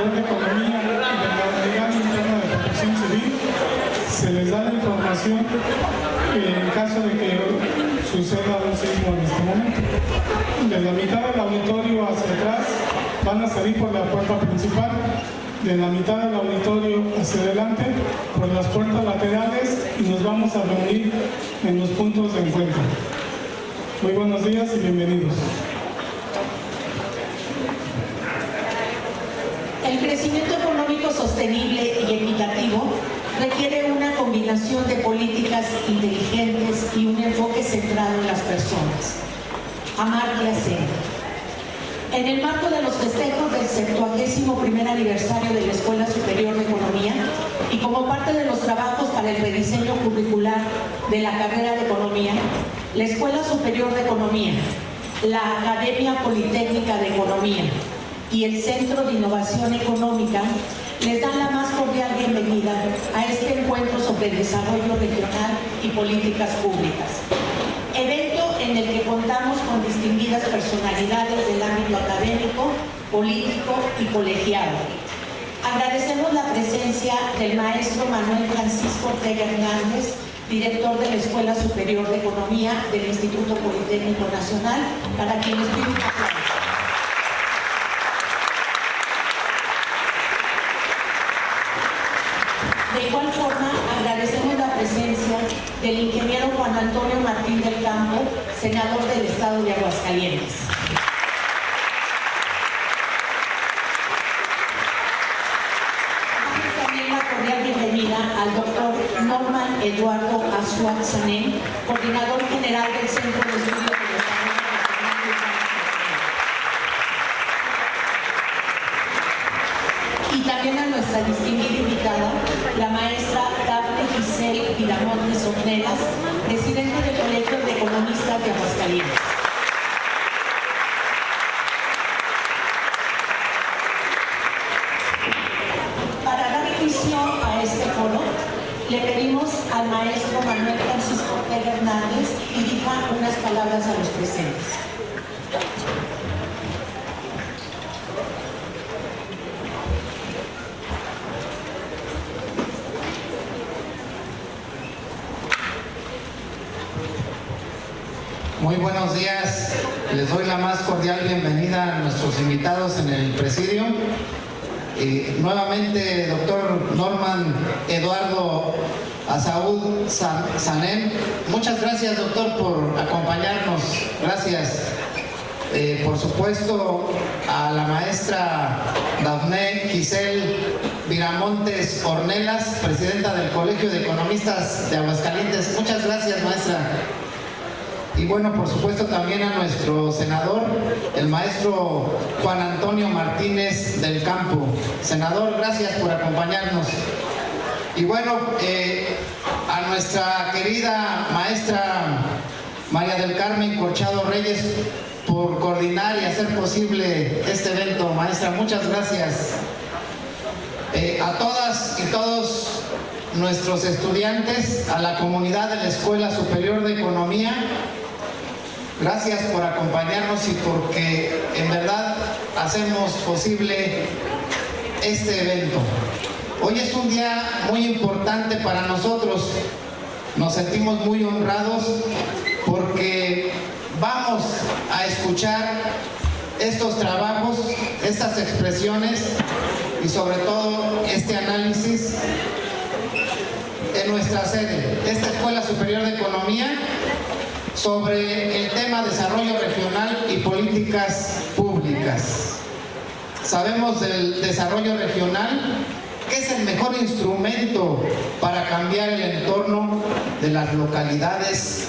Superior de Economía y de la Unidad Interna de Protección Civil se les da la información en caso de que suceda un sismo en este momento. De la mitad del auditorio hacia atrás van a salir por la puerta principal, de la mitad del auditorio hacia adelante por las puertas laterales y nos vamos a reunir en los puntos de encuentro. Muy buenos días y bienvenidos. El crecimiento económico sostenible y equitativo requiere una combinación de políticas inteligentes y un enfoque centrado en las personas. Amar y hacer. En el marco de los festejos del 71º aniversario de la Escuela Superior de Economía y como parte de los trabajos para el rediseño curricular de la carrera de Economía, la Escuela Superior de Economía, la Academia Politécnica de Economía y el Centro de Innovación Económica les dan la más cordial bienvenida a este encuentro sobre desarrollo regional y políticas públicas. Evento en el que contamos con distinguidas personalidades del ámbito académico, político y colegiado. Agradecemos la presencia del maestro Manuel Francisco Ortega Hernández, director de la Escuela Superior de Economía del Instituto Politécnico Nacional, para quien les pido un aplauso. De igual forma, agradecemos la presencia del ingeniero Juan Antonio Martín del Campo, senador del Estado de Aguascalientes. Damos también la cordial bienvenida al doctor Norman Eduardo Azuat Sanem, coordinador general del Centro de Estudios de Desarrollo y también a nuestra distinguida invitada, la maestra Dafne Giselle Viramontes Ornelas, presidenta del Colegio de Economistas de Aguascalientes. Para dar inicio a este foro, le pedimos al maestro Manuel Francisco Ortega Hernández que dirija unas palabras a los presentes. Muy buenos días, les doy la más cordial bienvenida a nuestros invitados en el presidio. Nuevamente, doctor Norman Eduardo Azuat Sanem, muchas gracias, doctor, por acompañarnos. Gracias. Por supuesto, a la maestra Dafne Giselle Viramontes Ornelas, presidenta del Colegio de Economistas de Aguascalientes. Muchas gracias, maestra. Y bueno, por supuesto también a nuestro senador, el maestro Juan Antonio Martínez del Campo. Senador, gracias por acompañarnos. Y bueno, a nuestra querida maestra María del Carmen Corchado Reyes por coordinar y hacer posible este evento. Maestra, muchas gracias. A todas y todos nuestros estudiantes, a la comunidad de la Escuela Superior de Economía, gracias por acompañarnos y porque en verdad hacemos posible este evento. Hoy es un día muy importante para nosotros. Nos sentimos muy honrados porque vamos a escuchar estos trabajos, estas expresiones y sobre todo este análisis en nuestra sede, esta Escuela Superior de Economía, sobre el tema desarrollo regional y políticas públicas. Sabemos del desarrollo regional, que es el mejor instrumento para cambiar el entorno de las localidades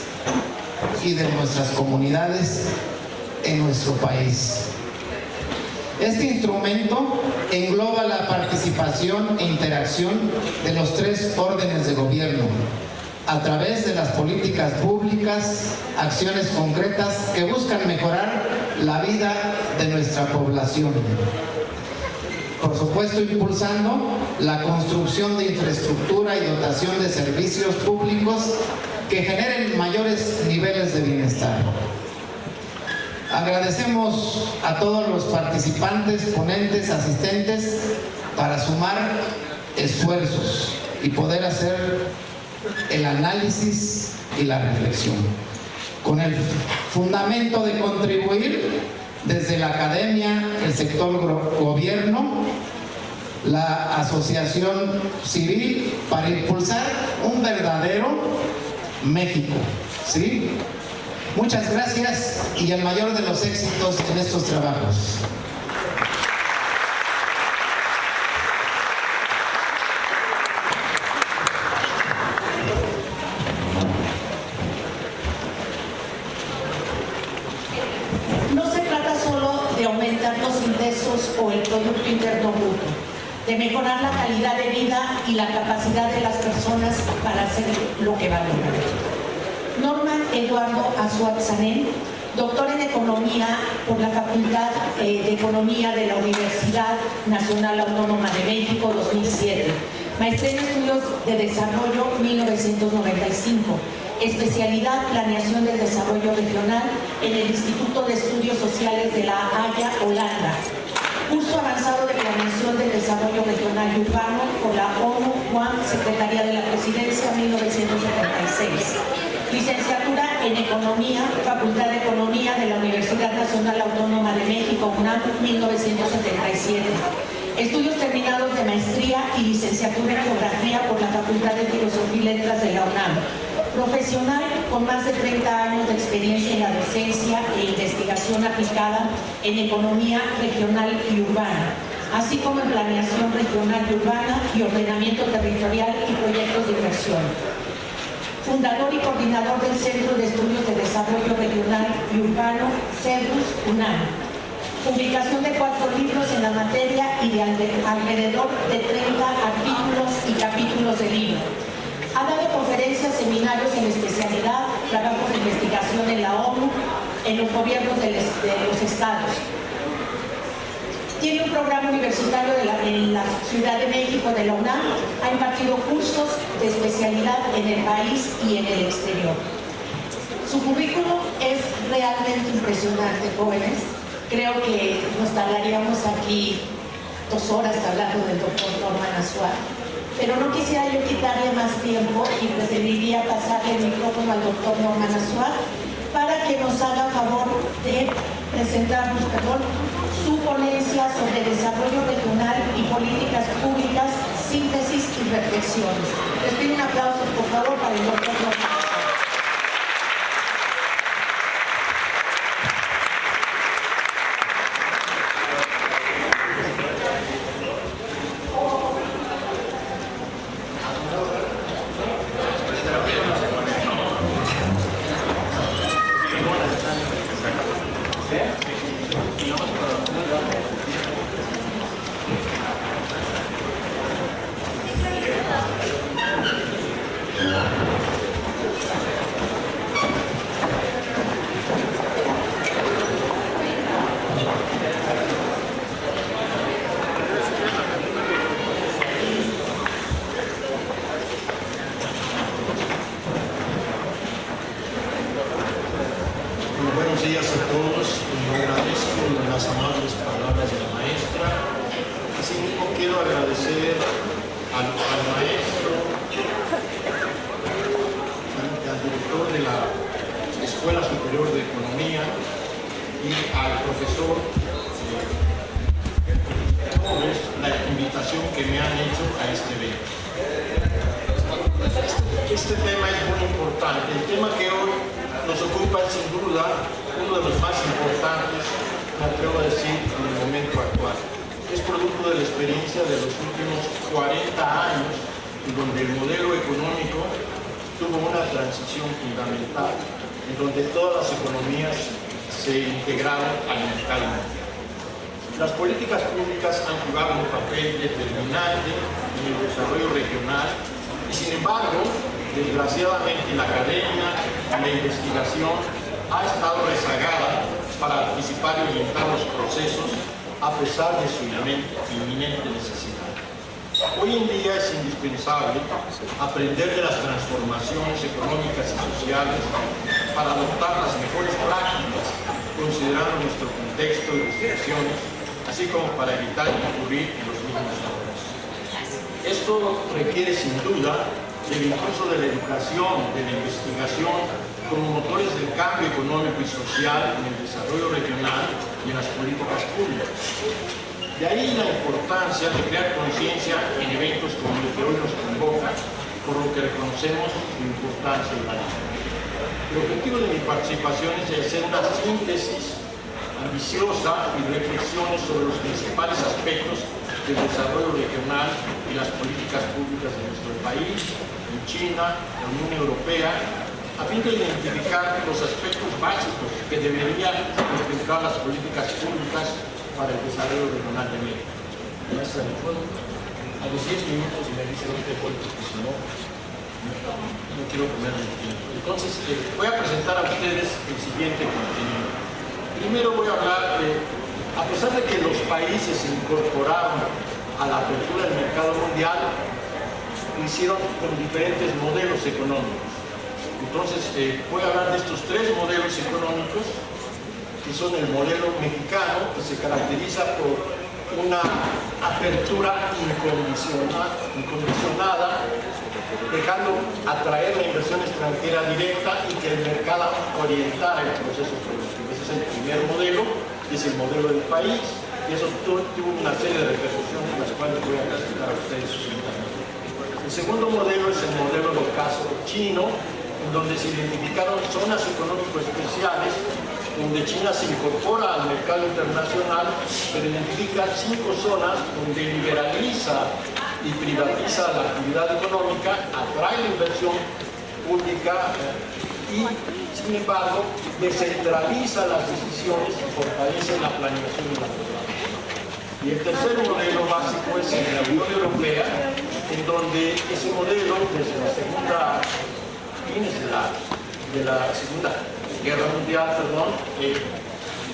y de nuestras comunidades en nuestro país. Este instrumento engloba la participación e interacción de los tres órdenes de gobierno a través de las políticas públicas, acciones concretas que buscan mejorar la vida de nuestra población. Por supuesto, impulsando la construcción de infraestructura y dotación de servicios públicos que generen mayores niveles de bienestar. Agradecemos a todos los participantes, ponentes, asistentes para sumar esfuerzos y poder hacer el análisis y la reflexión, con el fundamento de contribuir desde la academia, el sector gobierno, la asociación civil, para impulsar un verdadero México, ¿sí? Muchas gracias y el mayor de los éxitos en estos trabajos. No se trata solo de aumentar los ingresos o el Producto Interno Bruto, de mejorar la calidad de vida y la capacidad de las personas para hacer lo que valoran. Norman Eduardo Azuat Sanén, doctor en Economía por la Facultad de Economía de la Universidad Nacional Autónoma de México, 2007. Maestría en Estudios de Desarrollo, 1995. Especialidad Planeación del Desarrollo Regional en el Instituto de Estudios Sociales de La Haya, Holanda. Curso avanzado de Planeación del Desarrollo Regional y Urbano por la ONU, UAM, Secretaría de la Presidencia, 1976. Licenciatura en Economía, Facultad de Economía de la Universidad Nacional Autónoma de México, UNAM, 1977. Estudios terminados de maestría y licenciatura en Geografía por la Facultad de Filosofía y Letras de la UNAM. Profesional con más de 30 años de experiencia en la docencia e investigación aplicada en economía regional y urbana, así como en planeación regional y urbana y ordenamiento territorial y proyectos de inversión. Fundador y coordinador del Centro de Estudios de Desarrollo Regional y Urbano, CEDUS, UNAM. Publicación de 4 libros en la materia y de alrededor de 30 artículos y capítulos de libro. Ha dado conferencias, seminarios en especialidad, trabajos de investigación en la ONU, en los gobiernos de los estados. Tiene un programa universitario en la Ciudad de México de la UNAM, ha impartido cursos de especialidad en el país y en el exterior. Su currículum es realmente impresionante, jóvenes. Creo que nos tardaríamos aquí 2 horas hablando del doctor Norman Azuat, pero no quisiera yo quitarle más tiempo y preferiría pasarle el micrófono al doctor Norman Azuat para que nos haga favor de presentarnos, su ponencia sobre desarrollo regional y políticas públicas, síntesis y reflexiones. Les pido un aplauso, por favor, para el doctor Norman Azuat. Buenos días a todos. Yo agradezco las amables palabras de la maestra. Asimismo quiero agradecer al maestro, al director de la Escuela Superior de Economía y al profesor Torres la invitación que me han hecho a este evento. Este tema es muy importante. El tema que hoy nos ocupa es sin duda uno de los más importantes, me atrevo a decir, en el momento actual. Es producto de la experiencia de los últimos 40 años, en donde el modelo económico tuvo una transición fundamental, en donde todas las economías se integraron al mercado mundial. Las políticas públicas han jugado un papel determinante en el desarrollo regional y, sin embargo, desgraciadamente la academia y la investigación ha estado rezagada para anticipar y orientar los procesos a pesar de su inminente necesidad. Hoy en día es indispensable aprender de las transformaciones económicas y sociales para adoptar las mejores prácticas considerando nuestro contexto y restricciones, así como para evitar incurrir en los mismos errores. Esto requiere sin duda del impulso de la educación, de la investigación, como motores del cambio económico y social en el desarrollo regional y en las políticas públicas. De ahí la importancia de crear conciencia en eventos como el que hoy nos convoca, por lo que reconocemos su importancia y valor. El objetivo de mi participación es de hacer una síntesis ambiciosa y reflexiones sobre los principales aspectos del desarrollo regional y las políticas públicas de nuestro país, en China, la Unión Europea, a fin de identificar los aspectos básicos que deberían contemplar las políticas públicas para el desarrollo regional de México. A los 10 minutos me dice dónde voy, porque si no, no quiero comer el tiempo. Entonces, voy a presentar a ustedes el siguiente contenido. Primero voy a hablar de, a pesar de que los países se incorporaron a la apertura del mercado mundial, lo hicieron con diferentes modelos económicos. Entonces, voy a hablar de estos tres modelos económicos, que son el modelo mexicano, que se caracteriza por una apertura incondicionada, dejando atraer la inversión extranjera directa y que el mercado orientara el proceso productivo. Ese es el primer modelo, que es el modelo del país, y eso tuvo una serie de repercusiones, las cuales voy a presentar a ustedes. El segundo modelo es el modelo del caso chino, en donde se identificaron zonas económicas especiales, donde China se incorpora al mercado internacional, pero identifica 5 zonas donde liberaliza y privatiza la actividad económica, atrae la inversión pública y, sin embargo, descentraliza las decisiones y fortalece la planeación y la programación. Y el tercer modelo básico es el de la Unión Europea, en donde ese modelo, desde la segunda Guerra Mundial,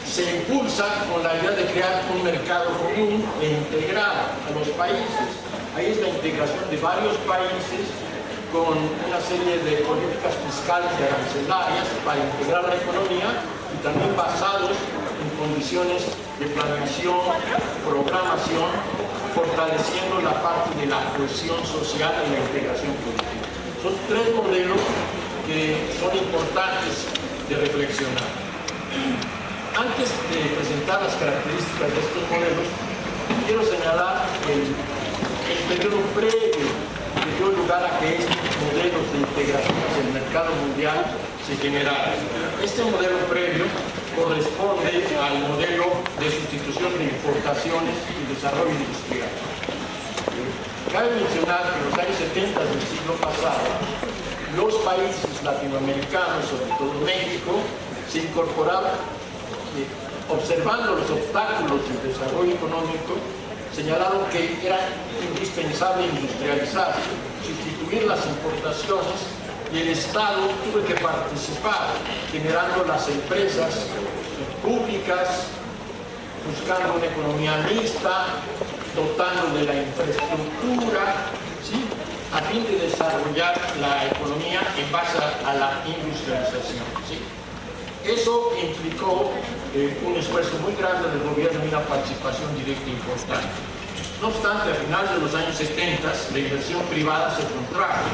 se impulsa con la idea de crear un mercado común e integrar a los países. Ahí es la integración de varios países con una serie de políticas fiscales y arancelarias para integrar la economía y también basados en condiciones de planeación, programación, fortaleciendo la parte de la cohesión social y la integración política. Son tres modelos que son importantes de reflexionar. Antes de presentar las características de estos modelos, quiero señalar el periodo previo que dio lugar a que estos modelos de integración hacia el mercado mundial se generaran. Este modelo previo corresponde al modelo de sustitución de importaciones y desarrollo industrial. Cabe mencionar que en los años 70 del siglo pasado, los países latinoamericanos, sobre todo México, se incorporaron, observando los obstáculos del desarrollo económico, señalaron que era indispensable industrializarse, sustituir las importaciones, y el Estado tuvo que participar, generando las empresas públicas, buscando una economía mixta, dotando de la infraestructura, ¿sí?, a fin de desarrollar la economía en base a la industrialización, ¿sí? Eso implicó un esfuerzo muy grande del gobierno y una participación directa importante. No obstante, a finales de los años 70, la inversión privada se contrajo,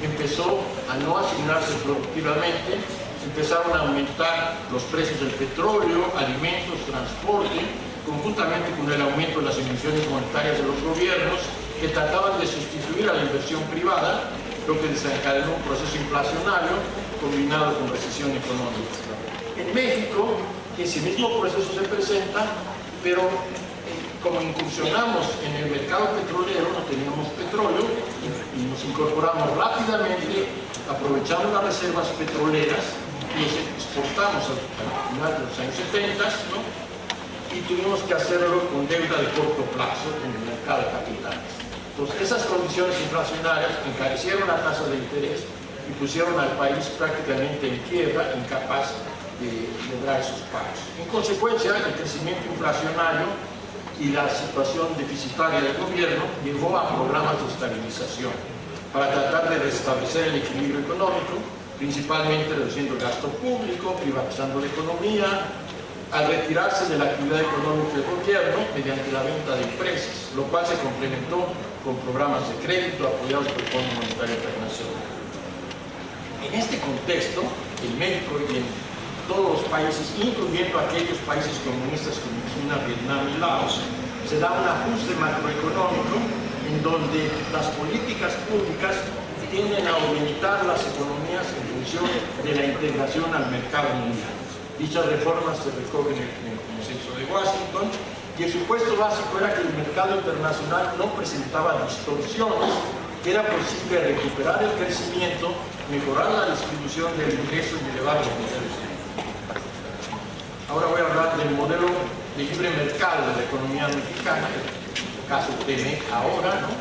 empezó a no asignarse productivamente, empezaron a aumentar los precios del petróleo, alimentos, transporte, conjuntamente con el aumento de las emisiones monetarias de los gobiernos, que trataban de sustituir a la inversión privada, lo que desencadenó un proceso inflacionario combinado con recesión económica. En México, ese mismo proceso se presenta, pero como incursionamos en el mercado petrolero, no teníamos petróleo y nos incorporamos rápidamente, aprovechamos las reservas petroleras y las exportamos al final de los años 70, ¿no?, y tuvimos que hacerlo con deuda de corto plazo en el mercado de capitales. Entonces, esas condiciones inflacionarias encarecieron la tasa de interés y pusieron al país prácticamente en quiebra, incapaz de lograr esos pagos. En consecuencia, el crecimiento inflacionario y la situación deficitaria del gobierno llevó a programas de estabilización para tratar de restablecer el equilibrio económico, principalmente reduciendo el gasto público, privatizando la economía, al retirarse de la actividad económica del gobierno mediante la venta de empresas, lo cual se complementó con programas de crédito apoyados por el Fondo Monetario Internacional. En este contexto, en México y en todos los países, incluyendo aquellos países comunistas como China, Vietnam y Laos, se da un ajuste macroeconómico en donde las políticas públicas tienden a orientar las economías en función de la integración al mercado mundial. Dichas reformas se recogen en el Consenso de Washington y el supuesto básico era que el mercado internacional no presentaba distorsiones, que era posible recuperar el crecimiento, mejorar la distribución del ingreso y elevar los niveles de vida. Ahora voy a hablar del modelo de libre mercado de la economía mexicana, el caso TEMEC ahora, ¿no?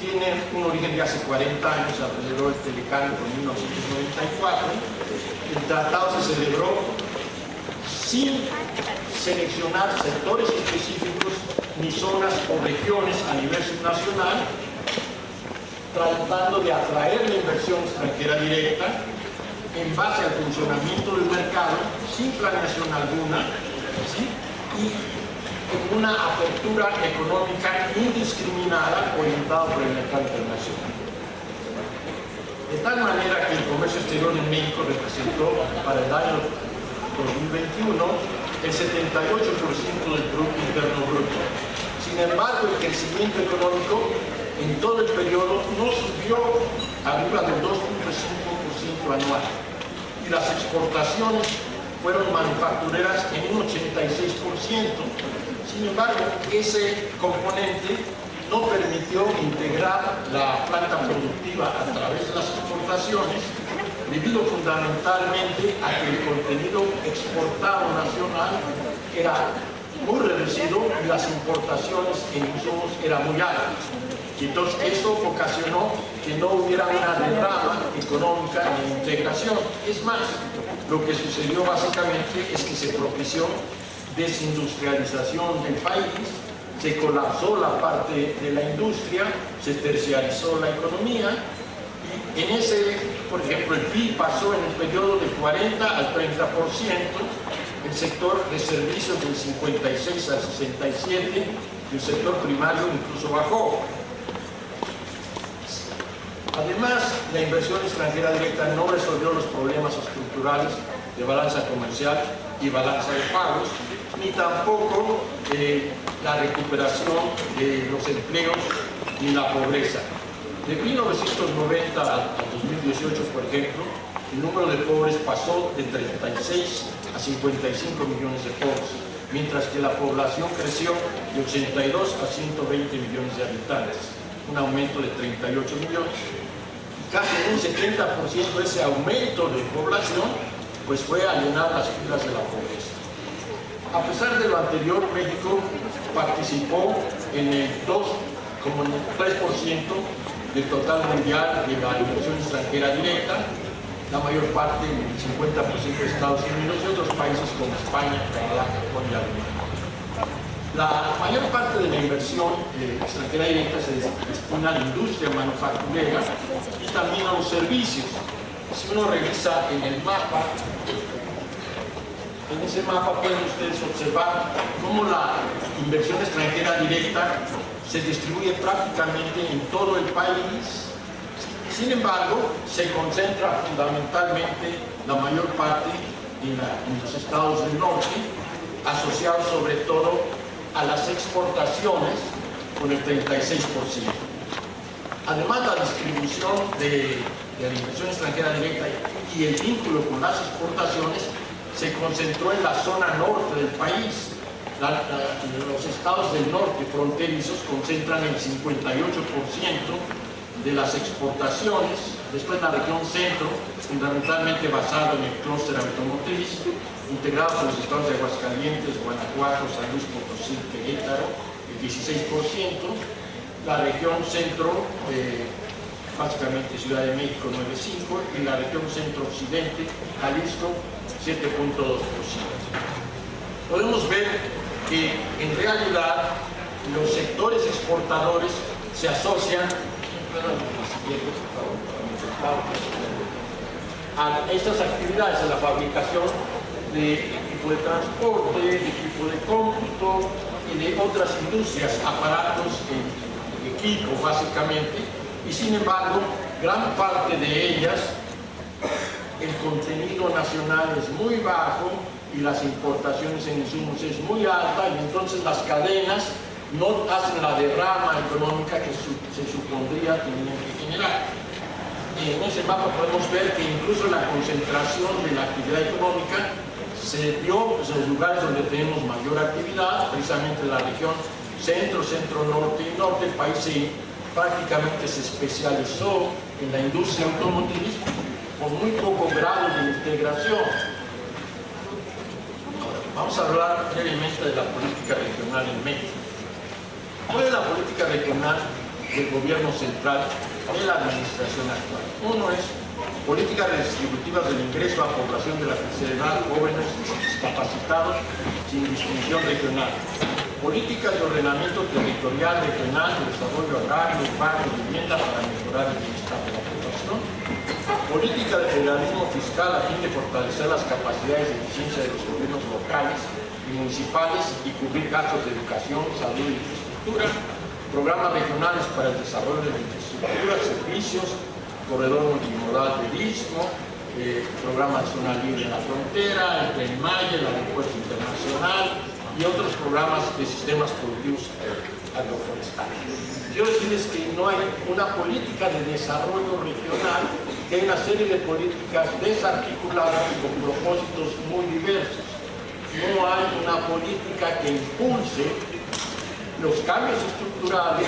Tiene un origen de hace 40 años, alrededor del Telecán en 1994. El tratado se celebró sin seleccionar sectores específicos ni zonas o regiones a nivel subnacional, tratando de atraer la inversión extranjera directa en base al funcionamiento del mercado, sin planeación alguna, ¿sí? Y con una apertura económica indiscriminada orientada por el mercado internacional. De tal manera que el comercio exterior en México representó para el año 2021 el 78% del Producto Interno Bruto. Sin embargo, el crecimiento económico en todo el periodo no subió arriba del 2.5% anual y las exportaciones fueron manufactureras en un 86%. Sin embargo, ese componente no permitió integrar la planta productiva a través de las exportaciones, debido fundamentalmente a que el contenido exportado nacional era muy reducido y las importaciones en insumos eran muy altas. Y entonces eso ocasionó que no hubiera una derrama económica ni integración. Es más, lo que sucedió básicamente es que se propició desindustrialización del país, se colapsó la parte de la industria, se terciarizó la economía y en ese, por ejemplo, el PIB pasó en el periodo de 40 al 30%, el sector de servicios del 56 al 67% y el sector primario incluso bajó. Además, la inversión extranjera directa no resolvió los problemas estructurales de balanza comercial y balanza de pagos, ni tampoco la recuperación de los empleos ni la pobreza. De 1990 al 2018, por ejemplo, el número de pobres pasó de 36 a 55 millones de pobres, mientras que la población creció de 82 a 120 millones de habitantes, un aumento de 38 millones. Casi un 70% de ese aumento de población pues fue a llenar las filas de la pobreza. A pesar de lo anterior, México participó en el 3% del total mundial de la inversión extranjera directa, la mayor parte, el 50% de Estados Unidos y otros países como España, Canadá, Japón y Alemania. La mayor parte de la inversión extranjera directa se destina a la industria manufacturera y también a los servicios. Si uno revisa en el mapa, en ese mapa pueden ustedes observar cómo la inversión extranjera directa se distribuye prácticamente en todo el país. Sin embargo, se concentra fundamentalmente la mayor parte en los estados del norte, asociados sobre todo a las exportaciones con el 36%. Además, la distribución de la inversión extranjera directa y el vínculo con las exportaciones se concentró en la zona norte del país. Los estados del norte fronterizos concentran el 58% de las exportaciones, después la región centro, fundamentalmente basado en el clúster automotriz, integrado por los estados de Aguascalientes, Guanajuato, San Luis Potosí, Querétaro, el 16%, la región centro, básicamente Ciudad de México, 9,5%, y la región centro-occidente, Jalisco, 7,2%. Podemos ver que en realidad los sectores exportadores se asocian a estas actividades, a la fabricación de equipo de transporte, de equipo de cómputo y de otras industrias, aparatos, equipo básicamente, y sin embargo, gran parte de ellas, el contenido nacional es muy bajo y las importaciones en insumos es muy alta, y entonces las cadenas no hacen la derrama económica que se supondría tenían que generar. En ese mapa podemos ver que incluso la concentración de la actividad económica se dio pues, en los lugares donde tenemos mayor actividad, precisamente la región centro, centro-norte y norte. El país prácticamente se especializó en la industria automotriz con muy poco grado de integración. Ahora, vamos a hablar brevemente de la política regional en México. ¿Cuál es la política regional del gobierno central de la administración actual? Uno es políticas redistributivas del ingreso a población de la tercera edad, jóvenes, discapacitados, sin distinción regional. Políticas de ordenamiento territorial, regional, de desarrollo agrario, urbano, vivienda para mejorar el bienestar de la población. Política de federalismo fiscal a fin de fortalecer las capacidades de eficiencia de los gobiernos locales y municipales y cubrir gastos de educación, salud y infraestructura. Programas regionales para el desarrollo de la infraestructura, servicios, corredor multimodal del Istmo, programa de zona libre en la frontera, el Tren Maya, el aeropuerto internacional y otros programas de sistemas productivos agroforestales. Quiero decirles que no hay una política de desarrollo regional, que hay una serie de políticas desarticuladas y con propósitos muy diversos. No hay una política que impulse los cambios estructurales,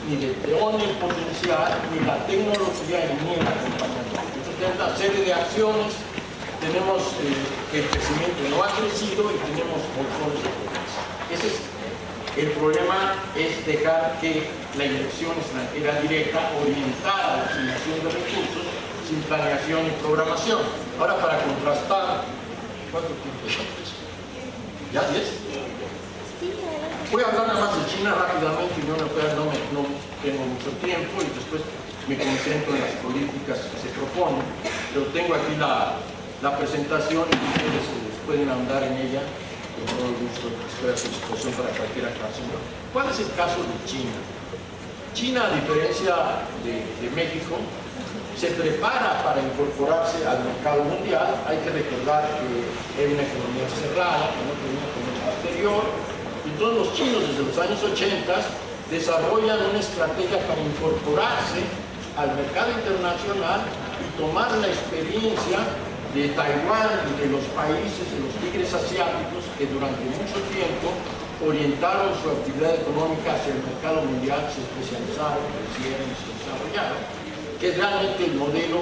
ni de teoría potencial, ni la tecnología, ni el acompañamiento. Entonces tenemos una serie de acciones, tenemos que el crecimiento no ha crecido y tenemos bolsones de pobreza. Ese es el problema, es dejar que la inversión extranjera directa orientada a la asignación de recursos sin planeación y programación. Ahora, para contrastar, ¿cuánto tiempo es eso? ¿Ya 10? Voy a hablar nada más de China rápidamente y no tengo mucho tiempo y después me concentro en las políticas que se proponen, pero tengo aquí la presentación y ustedes pueden ahondar en ella. Con todo gusto estoy a su disposición para cualquier aclaración. ¿Cuál es el caso de China? China, a diferencia de México, se prepara para incorporarse al mercado mundial. Hay que recordar que es una economía cerrada, que no tenía comercio exterior. Y todos los chinos desde los años 80 desarrollan una estrategia para incorporarse al mercado internacional y tomar la experiencia de Taiwán y de los países, de los tigres asiáticos, que durante mucho tiempo orientaron su actividad económica hacia el mercado mundial, se especializaron, crecieron y se desarrollaron, que es realmente el modelo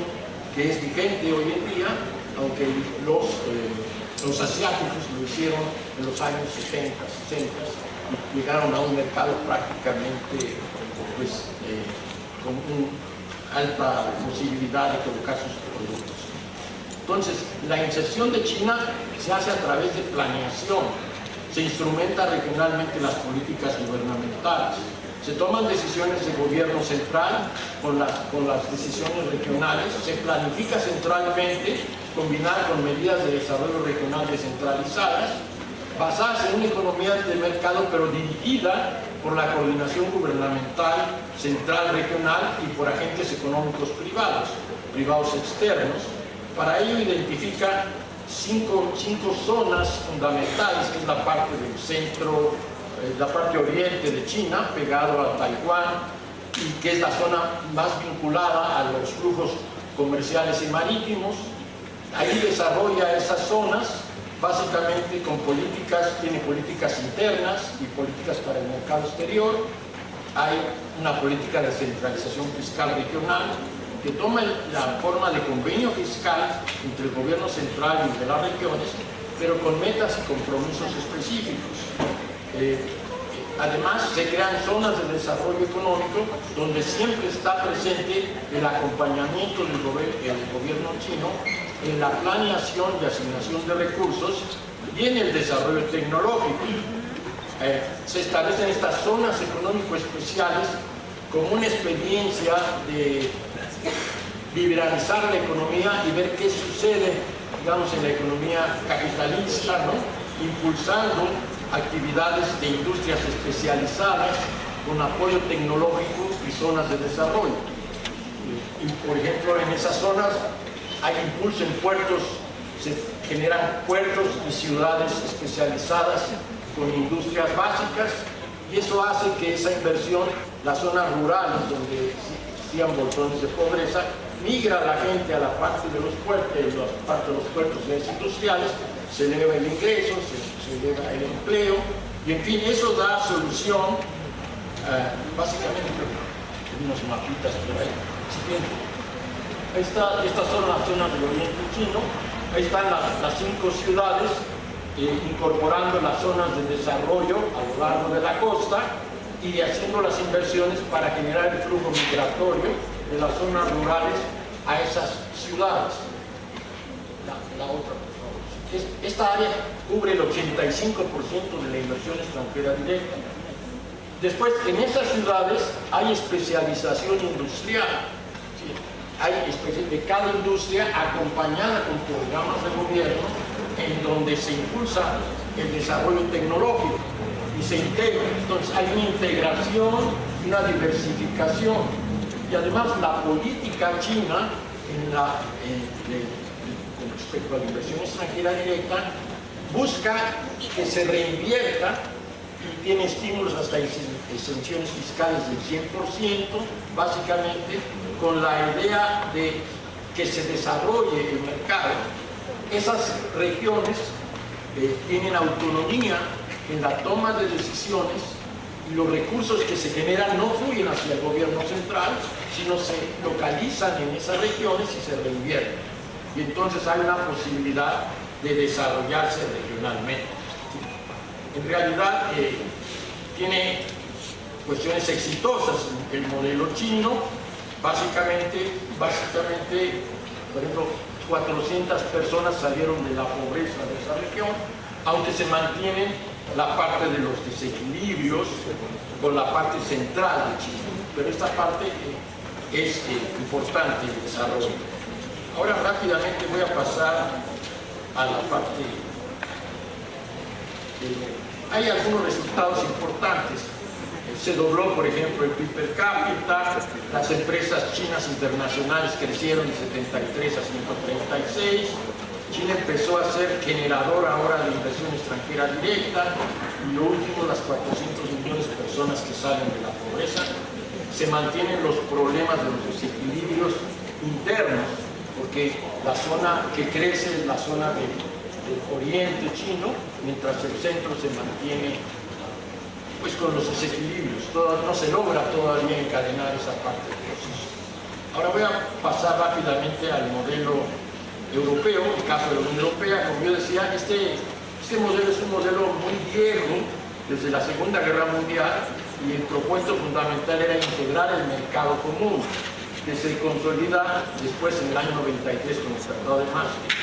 que es vigente hoy en día, aunque los asiáticos lo hicieron en los años 70, 60 y llegaron a un mercado prácticamente pues, con una alta posibilidad de colocar sus productos. Entonces, la inserción de China se hace a través de planeación, se instrumenta regionalmente las políticas gubernamentales, se toman decisiones de gobierno central con las decisiones regionales, se planifica centralmente, combinada con medidas de desarrollo regional descentralizadas, basadas en una economía de mercado, pero dirigida por la coordinación gubernamental central regional y por agentes económicos privados externos. Para ello identifica cinco zonas fundamentales, que es la parte del centro, la parte oriente de China, pegado a Taiwán, y que es la zona más vinculada a los flujos comerciales y marítimos. Ahí desarrolla esas zonas, básicamente con políticas, tiene políticas internas y políticas para el mercado exterior. Hay una política de centralización fiscal regional, que toma la forma de convenio fiscal entre el gobierno central y de las regiones, pero con metas y compromisos específicos. Además, se crean zonas de desarrollo económico donde siempre está presente el acompañamiento del gobierno chino en la planeación y asignación de recursos y en el desarrollo tecnológico. Se establecen estas zonas económico-especiales como una experiencia de liberalizar la economía y ver qué sucede digamos, en la economía capitalista, ¿no? Impulsando actividades de industrias especializadas con apoyo tecnológico y zonas de desarrollo. Y, por ejemplo, en esas zonas hay impulso en puertos, se generan puertos y ciudades especializadas con industrias básicas, y eso hace que esa inversión, las zonas rurales donde existían bolsones de pobreza, migra la gente a la parte de los puertos, industriales, se eleva el ingreso, se eleva el empleo, y en fin, eso da solución, básicamente, unos mapitas por ahí. Siguiente. Estas son las zonas del Oriente Chino, ahí están las 5 ciudades, incorporando las zonas de desarrollo a lo largo de la costa y haciendo las inversiones para generar el flujo migratorio de las zonas rurales a esas ciudades. La otra, por favor. Esta área cubre el 85% de la inversión extranjera directa. Después, en esas ciudades hay especialización industrial. ¿Sí? Hay de cada industria acompañada con programas de gobierno en donde se impulsa el desarrollo tecnológico y se integra. Entonces hay una integración y una diversificación. Y además la política china con respecto a la inversión extranjera directa busca que se reinvierta y tiene estímulos hasta exenciones fiscales del 100%, básicamente con la idea de que se desarrolle el mercado. Esas regiones tienen autonomía en la toma de decisiones y los recursos que se generan no fluyen hacia el gobierno central, sino se localizan en esas regiones y se reinvierten. Y entonces hay una posibilidad de desarrollarse regionalmente. En realidad tiene cuestiones exitosas el modelo chino, básicamente, por ejemplo, 400 personas salieron de la pobreza de esa región, aunque se mantienen la parte de los desequilibrios con la parte central de China, pero esta parte es importante el desarrollo. Ahora rápidamente voy a pasar a la parte hay algunos resultados importantes. Se dobló, por ejemplo, el PIB per cápita, las empresas chinas internacionales crecieron de 73 a 136, China empezó a ser generador ahora de inversión extranjera directa, y lo último, las 400 millones de personas que salen de la pobreza. Se mantienen los problemas de los desequilibrios internos, porque la zona que crece es la zona del oriente chino, mientras el centro se mantiene pues con los desequilibrios. No se logra todavía encadenar esa parte del proceso. Ahora voy a pasar rápidamente al modelo europeo, el caso de la Unión Europea. Como yo decía, este modelo es un modelo muy viejo, desde la Segunda Guerra Mundial, y el propósito fundamental era integrar el mercado común, que se consolida después en el año 93 con el Tratado de Maastricht.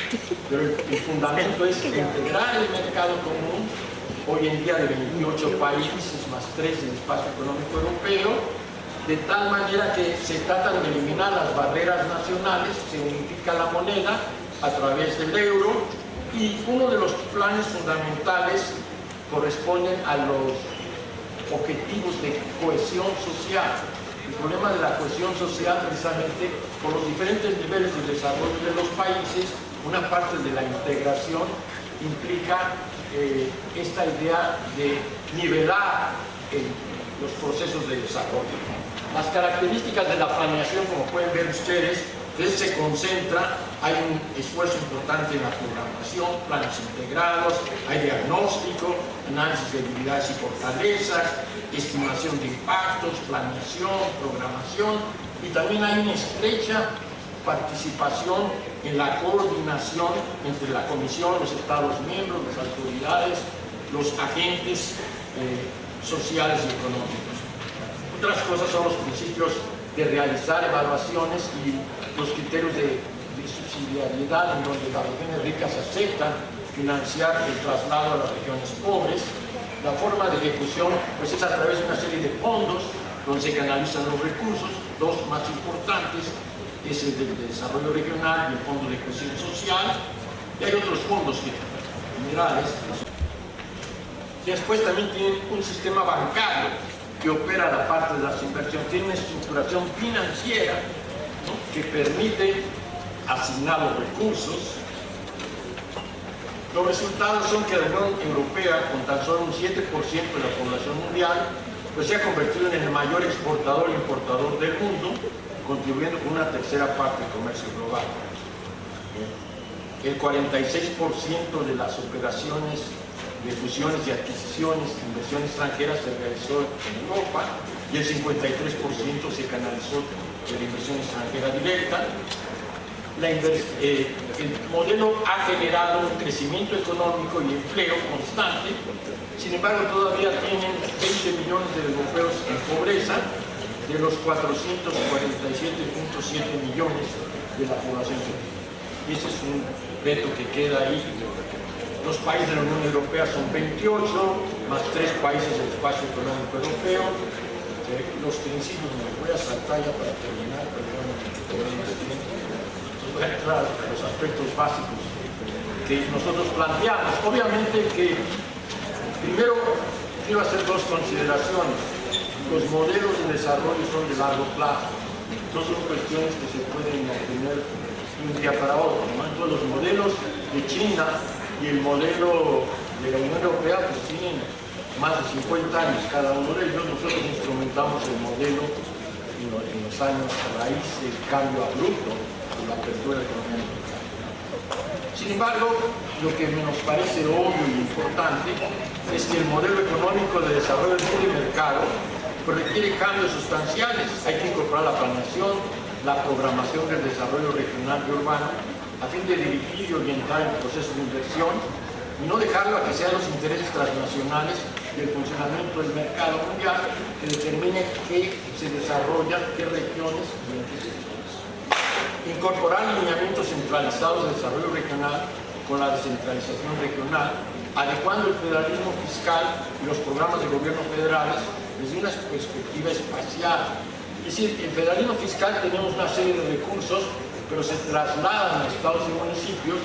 Pero el fundamento es integrar el mercado común, hoy en día de 28 países más 3 del espacio económico europeo, de tal manera que se tratan de eliminar las barreras nacionales, se unifica la moneda a través del euro, y uno de los planes fundamentales corresponden a los objetivos de cohesión social. El problema de la cohesión social, precisamente por los diferentes niveles de desarrollo de los países, una parte de la integración implica esta idea de nivelar los procesos de desarrollo. Las características de la planeación, como pueden ver ustedes, se concentra, hay un esfuerzo importante en la programación, planes integrados, hay diagnóstico, análisis de debilidades y fortalezas, estimación de impactos, planeación, programación, y también hay una estrecha participación en la coordinación entre la Comisión, los Estados miembros, las autoridades, los agentes sociales y económicos. Otras cosas son los principios de realizar evaluaciones y los criterios de subsidiariedad, en donde las regiones ricas aceptan financiar el traslado a las regiones pobres. La forma de ejecución pues, es a través de una serie de fondos donde se canalizan los recursos. Dos más importantes es el del desarrollo regional y el Fondo de Cohesión Social. Y hay otros fondos generales. Y después también tienen un sistema bancario que opera la parte de las inversiones. Tiene una estructuración financiera, ¿no?, que permite asignar los recursos. Los resultados son que la Unión Europea, con tan solo un 7% de la población mundial, pues se ha convertido en el mayor exportador e importador del mundo, contribuyendo con una tercera parte del comercio global. El 46% de las operaciones de fusiones y adquisiciones de inversión extranjera se realizó en Europa y el 53% se canalizó de la inversión extranjera directa. El modelo ha generado un crecimiento económico y empleo constante. Sin embargo, todavía tienen 20 millones de europeos en pobreza de los 447.7 millones de la población. Y ese es un reto que queda ahí. Los países de la Unión Europea son 28, más 3 países del espacio económico europeo. Los principios, me voy a saltar ya para terminar, perdón, voy a entrar a los aspectos básicos que nosotros planteamos. Obviamente que primero quiero hacer 2 consideraciones. Los modelos de desarrollo son de largo plazo, no son cuestiones que se pueden obtener de un día para otro, ¿no? Entonces, los modelos de China y el modelo de la Unión Europea pues tienen más de 50 años cada uno de ellos. Nosotros instrumentamos el modelo en los años a raíz del cambio abrupto de la apertura económica. Sin embargo, lo que nos parece obvio y importante es que el modelo económico de desarrollo del libre mercado pues requiere cambios sustanciales. Hay que incorporar la planeación, la programación del desarrollo regional y urbano a fin de dirigir y orientar el proceso de inversión y no dejarlo a que sean los intereses transnacionales y el funcionamiento del mercado mundial que determine qué se desarrolla, qué regiones y en qué sectores. Incorporar lineamientos centralizados de desarrollo regional con la descentralización regional, adecuando el federalismo fiscal y los programas de gobierno federales desde una perspectiva espacial. Es decir, en el federalismo fiscal tenemos una serie de recursos, pero se trasladan a estados y municipios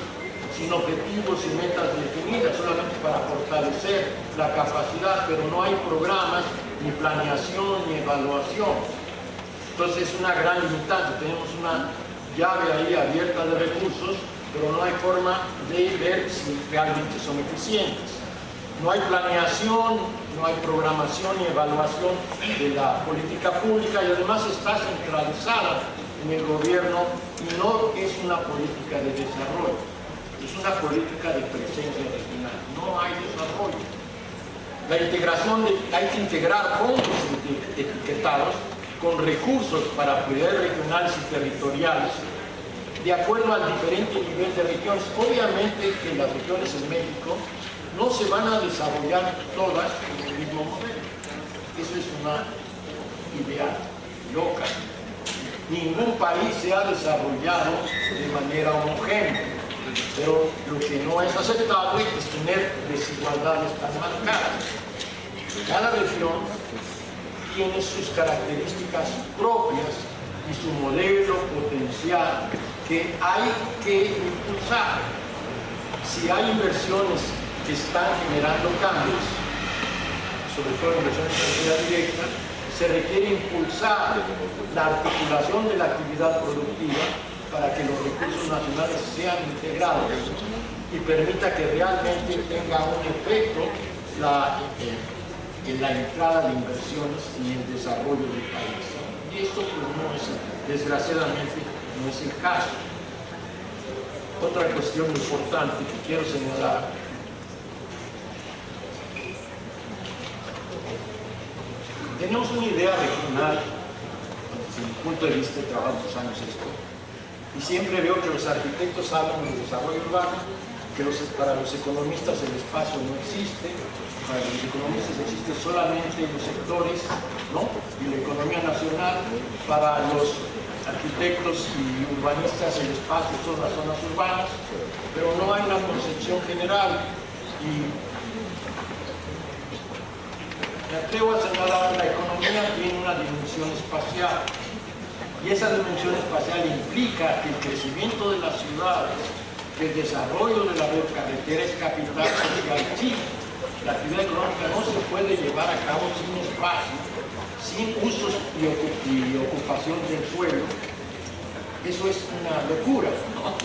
sin objetivos y metas definidas, solamente para fortalecer la capacidad, pero no hay programas, ni planeación, ni evaluación. Entonces es una gran limitante. Tenemos una llave ahí abierta de recursos, pero no hay forma de ver si realmente son eficientes. No hay planeación, no hay programación ni evaluación de la política pública y además está centralizada en el gobierno y no es una política de desarrollo, es una política de presencia regional. No hay desarrollo. La integración hay que integrar fondos etiquetados con recursos para prioridades regionales y territoriales de acuerdo al diferente nivel de regiones. Obviamente que las regiones en México no se van a desarrollar todas con el mismo modelo. Eso es una idea loca. Ningún país se ha desarrollado de manera homogénea, pero lo que no es aceptable es tener desigualdades tan marcadas. Cada región tiene sus características propias y su modelo potencial que hay que impulsar. Si hay inversiones que están generando cambios, sobre todo inversiones extranjeras directas, se requiere impulsar la articulación de la actividad productiva para que los recursos nacionales sean integrados y permita que realmente tenga un efecto en la entrada de inversiones y el desarrollo del país. Y esto pues, no es, desgraciadamente no es el caso. Otra cuestión importante que quiero señalar tenemos una idea regional desde mi punto de vista de trabajo muchos años esto y siempre veo que los arquitectos hablan de desarrollo urbano, que para los economistas el espacio no existe, para los economistas existe solamente los sectores, ¿no? Y la economía nacional. Para los arquitectos y urbanistas el espacio son las zonas urbanas, pero no hay una concepción general. Y me atrevo a señalar que la economía tiene una dimensión espacial y esa dimensión espacial implica que el crecimiento de las ciudades, que que el desarrollo de la red carretera es capital social de Chile. La actividad económica no se puede llevar a cabo sin espacio, sin usos y ocupación del suelo. Eso es una locura, ¿no?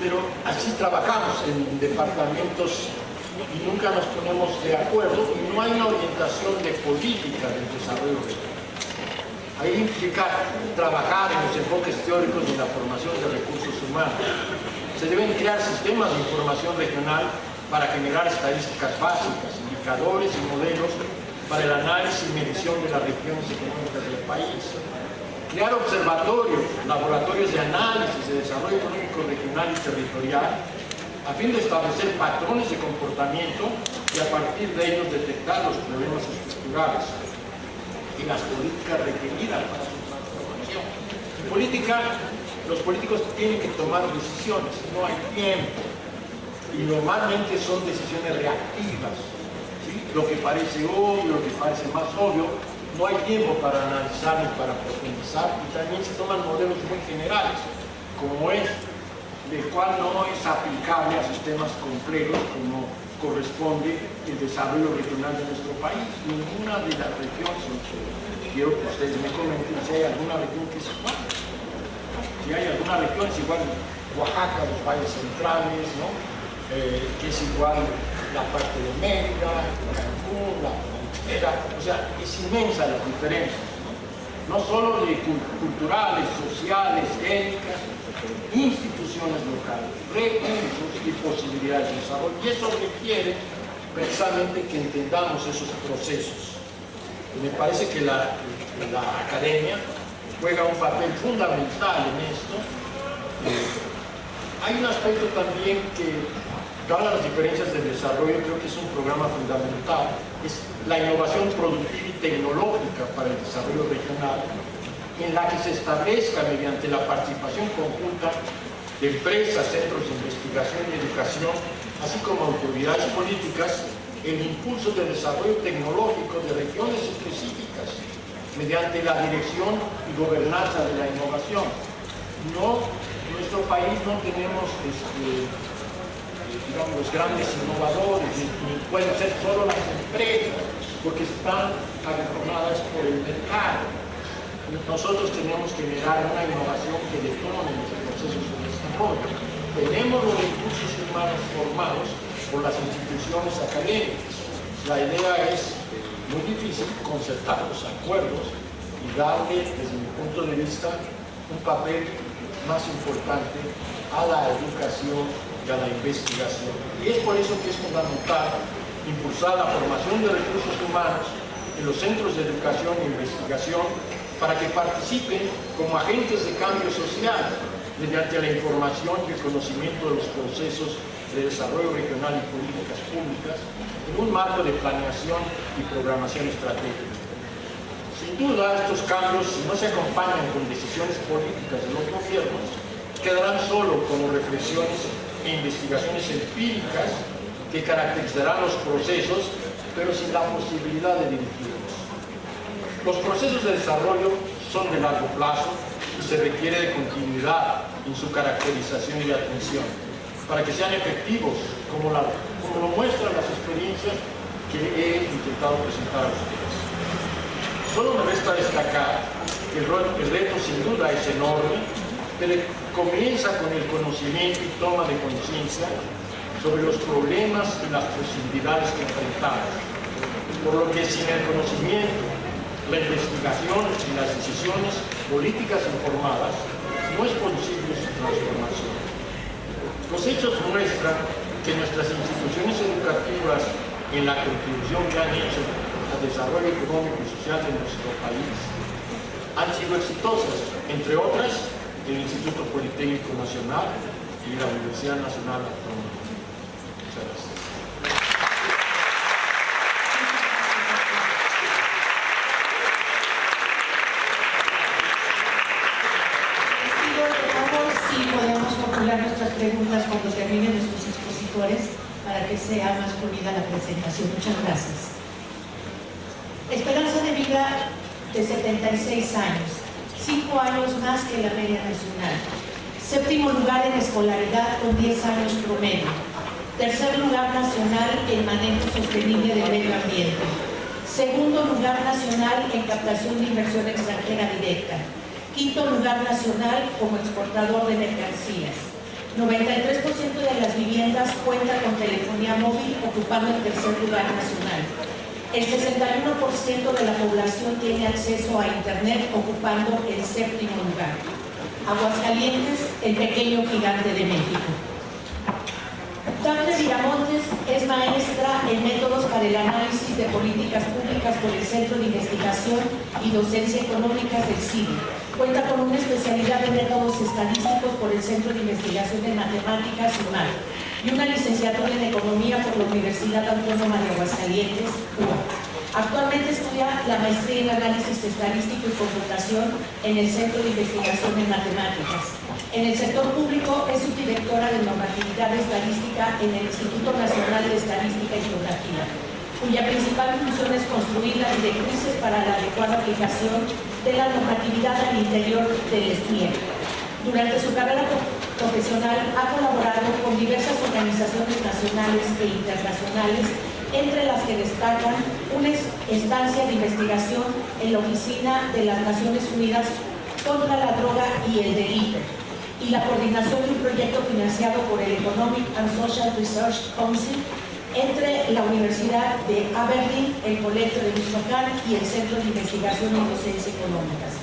Pero así trabajamos en departamentos y nunca nos ponemos de acuerdo y no hay una orientación de política del desarrollo regional. Ahí implica trabajar en los enfoques teóricos de la formación de recursos humanos. Se deben crear sistemas de información regional para generar estadísticas básicas, indicadores y modelos para el análisis y medición de las regiones económicas del país. Crear observatorios, laboratorios de análisis de desarrollo económico regional y territorial a fin de establecer patrones de comportamiento y a partir de ellos detectar los problemas estructurales y las políticas requeridas para su transformación. En política, los políticos tienen que tomar decisiones, no hay tiempo y normalmente son decisiones reactivas, ¿sí? Lo que parece obvio, lo que parece más obvio, no hay tiempo para analizar ni para profundizar y también se toman modelos muy generales, como del cual no es aplicable a sistemas complejos como corresponde el desarrollo regional de nuestro país. Ninguna de las regiones, quiero que ustedes me comenten si hay alguna región que es igual. Si hay alguna región es igual Oaxaca, los valles centrales, ¿no? Que es igual la parte de Mérida, Cancún, la o sea, es inmensa las diferencias, no solo de culturales, sociales, étnicas, instituciones locales, recursos y posibilidades de desarrollo. Y eso requiere precisamente que entendamos esos procesos. Y me parece que la academia juega un papel fundamental en esto. Hay un aspecto también que, dadas las diferencias del desarrollo, creo que es un programa fundamental, es la innovación productiva y tecnológica para el desarrollo regional, en la que se establezca mediante la participación conjunta de empresas, centros de investigación y educación, así como autoridades políticas, el impulso del desarrollo tecnológico de regiones específicas, mediante la dirección y gobernanza de la innovación. No, en nuestro país no tenemos digamos, los grandes innovadores, ni pueden ser solo las empresas, porque están agonadas por el mercado. Nosotros tenemos que generar una innovación que detone los procesos de desarrollo. Tenemos los recursos humanos formados por las instituciones académicas. La idea es muy difícil concertar los acuerdos y darle, desde mi punto de vista, un papel más importante a la educación y a la investigación. Y es por eso que es fundamental impulsar la formación de recursos humanos en los centros de educación e investigación para que participen como agentes de cambio social mediante la información y el conocimiento de los procesos de desarrollo regional y políticas públicas en un marco de planeación y programación estratégica. Sin duda, estos cambios, si no se acompañan con decisiones políticas de los gobiernos, quedarán solo como reflexiones e investigaciones empíricas que caracterizarán los procesos, pero sin la posibilidad de dirigirlos. Los procesos de desarrollo son de largo plazo y se requiere de continuidad en su caracterización y atención, para que sean efectivos, como lo muestran las experiencias que he intentado presentar a ustedes. Solo me resta destacar que el reto sin duda es enorme, pero comienza con el conocimiento y toma de conciencia sobre los problemas y las posibilidades que enfrentamos, por lo que sin el conocimiento, la investigación y las decisiones políticas informadas no es posible su transformación. Los hechos muestran que nuestras instituciones educativas, en la contribución que han hecho al desarrollo económico y social de nuestro país, han sido exitosas, entre otras el Instituto Politécnico Nacional y la Universidad Nacional Autónoma. Muchas gracias. Si podemos formular nuestras preguntas cuando terminen nuestros expositores para que sea más fluida la presentación. Muchas gracias. Esperanza de vida de 76 años, 5 años más que la media nacional, Séptimo lugar en escolaridad con 10 años promedio. Tercer lugar nacional en manejo sostenible del medio ambiente. Segundo lugar nacional en captación de inversión extranjera directa. Quinto lugar nacional como exportador de mercancías. 93% de las viviendas cuenta con telefonía móvil, ocupando el tercer lugar nacional. El 61% de la población tiene acceso a Internet, ocupando el séptimo lugar. Aguascalientes, el pequeño gigante de México. Dafne Viramontes es maestra en métodos para el análisis de políticas públicas por el Centro de Investigación y Docencia Económicas del CIDE. Cuenta con una especialidad en métodos estadísticos por el Centro de Investigación en Matemáticas (CIMAT) y una licenciatura en Economía por la Universidad Autónoma de Aguascalientes, CUA. Actualmente estudia la maestría en Análisis Estadístico y Computación en el Centro de Investigación en Matemáticas. En el sector público es subdirectora de normatividad estadística en el Instituto Nacional de Estadística y Geografía, cuya principal función es construir las directrices para la adecuada aplicación de la normatividad al interior del SNIEP. Durante su carrera profesional ha colaborado con diversas organizaciones nacionales e internacionales, entre las que destacan una estancia de investigación en la Oficina de las Naciones Unidas contra la Droga y el Delito, y la coordinación de un proyecto financiado por el Economic and Social Research Council entre la Universidad de Aberdeen, el Colegio de Michoacán y el Centro de Investigación y Docencia Económicas.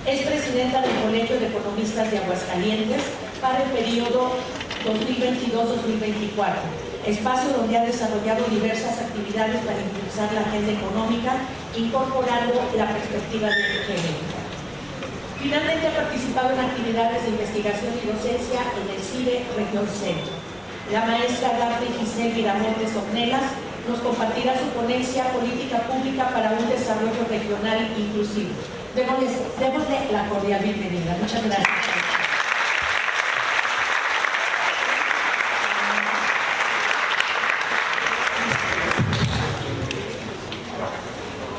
Es presidenta del Colegio de Economistas de Aguascalientes para el periodo 2022-2024, espacio donde ha desarrollado diversas actividades para impulsar la agenda económica, incorporando la perspectiva de género. Finalmente ha participado en actividades de investigación y docencia en el CIDE Región Centro. La maestra Dafne Giselle Viramontes Ornelas nos compartirá su ponencia Política Pública para un Desarrollo Regional Inclusivo. Démosle la cordial bienvenida. Muchas gracias.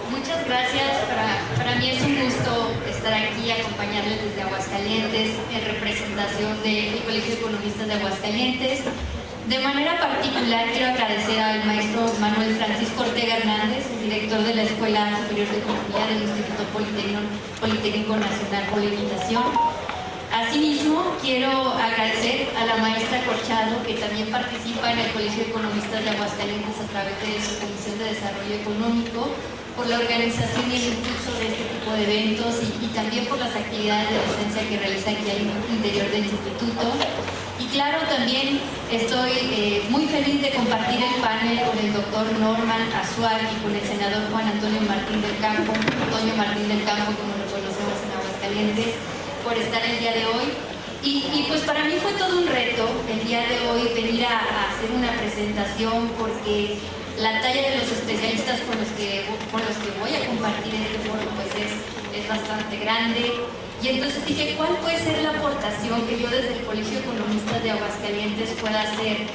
Muchas gracias. Para mí es un gusto estar aquí y acompañarles desde Aguascalientes en representación del Colegio de Economistas de Aguascalientes. De manera particular quiero agradecer al maestro Manuel Francisco Ortega Hernández, el director de la Escuela Superior de Economía del Instituto Politécnico Nacional, por la invitación. Asimismo, quiero agradecer a la maestra Corchado, que también participa en el Colegio de Economistas de Aguascalientes a través de su Comisión de Desarrollo Económico, por la organización y el impulso de este tipo de eventos y también por las actividades de docencia que realiza aquí al interior del instituto. Y claro, también estoy muy feliz de compartir el panel con el doctor Norman Azuar y con el senador Juan Antonio Martín del Campo, como lo conocemos en Aguascalientes, por estar el día de hoy. Y pues para mí fue todo un reto el día de hoy venir a hacer una presentación, porque la talla de los especialistas con los que voy a compartir este foro pues es bastante grande. Y entonces dije, ¿cuál puede ser la aportación que yo desde el Colegio de Economistas de Aguascalientes pueda hacer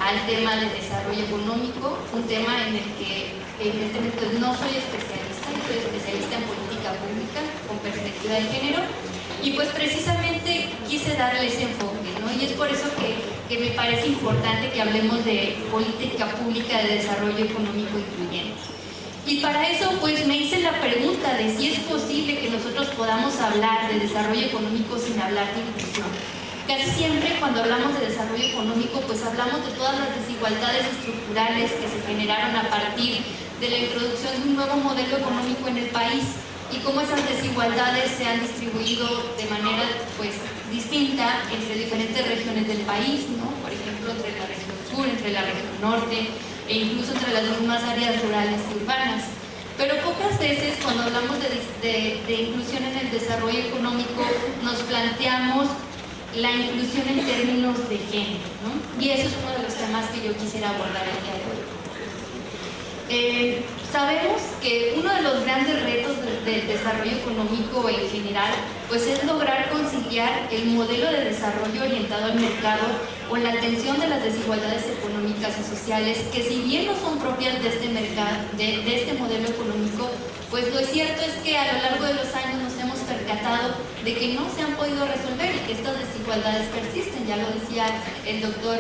al tema del desarrollo económico? Un tema en el que evidentemente no soy especialista, yo soy especialista en política pública con perspectiva de género, y pues precisamente quise darle ese enfoque, ¿no? Y es por eso que me parece importante que hablemos de política pública de desarrollo económico incluyente. Y para eso pues me hice la pregunta de si es posible que nosotros podamos hablar de desarrollo económico sin hablar de inclusión. Casi siempre cuando hablamos de desarrollo económico pues hablamos de todas las desigualdades estructurales que se generaron a partir de la introducción de un nuevo modelo económico en el país y cómo esas desigualdades se han distribuido de manera pues distinta entre diferentes regiones del país, ¿no? Por ejemplo, entre la región sur, entre la región norte, e incluso entre las mismas áreas rurales y urbanas. Pero pocas veces cuando hablamos de inclusión en el desarrollo económico nos planteamos la inclusión en términos de género, ¿no? Y eso es uno de los temas que yo quisiera abordar el día de hoy. Sabemos que uno de los grandes retos del desarrollo económico en general pues es lograr conciliar el modelo de desarrollo orientado al mercado con la atención de las desigualdades económicas y sociales que, si bien no son propias de este mercado, de este modelo económico, pues lo cierto es que a lo largo de los años nos hemos percatado de que no se han podido resolver y que estas desigualdades persisten. Ya lo decía el doctor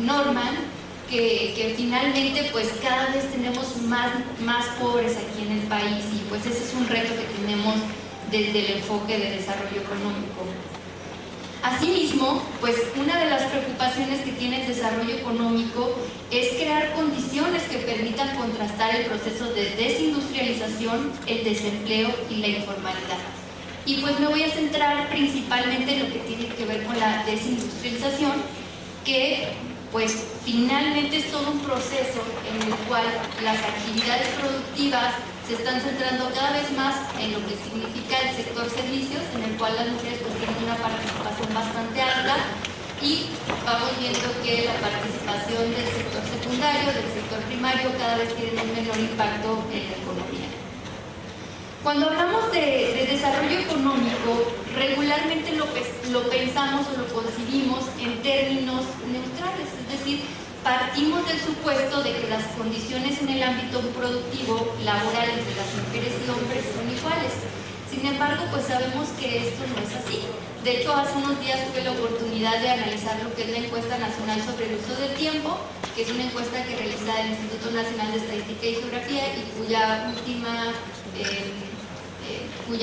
Norman, que finalmente pues cada vez tenemos más pobres aquí en el país, y pues ese es un reto que tenemos desde el enfoque de desarrollo económico. Asimismo, pues una de las preocupaciones que tiene el desarrollo económico es crear condiciones que permitan contrastar el proceso de desindustrialización, el desempleo y la informalidad. Y pues me voy a centrar principalmente en lo que tiene que ver con la desindustrialización, que pues finalmente es todo un proceso en el cual las actividades productivas se están centrando cada vez más en lo que significa el sector servicios, en el cual las mujeres pues tienen una participación bastante alta, y vamos viendo que la participación del sector secundario, del sector primario, cada vez tiene un menor impacto en la economía. Cuando hablamos de desarrollo económico, regularmente lo pensamos o lo concibimos en términos neutrales, es decir, partimos del supuesto de que las condiciones en el ámbito productivo, laboral, entre las mujeres y hombres son iguales. Sin embargo, pues sabemos que esto no es así. De hecho, hace unos días tuve la oportunidad de analizar lo que es la encuesta nacional sobre el uso del tiempo, que es una encuesta que realiza el Instituto Nacional de Estadística y Geografía y cuya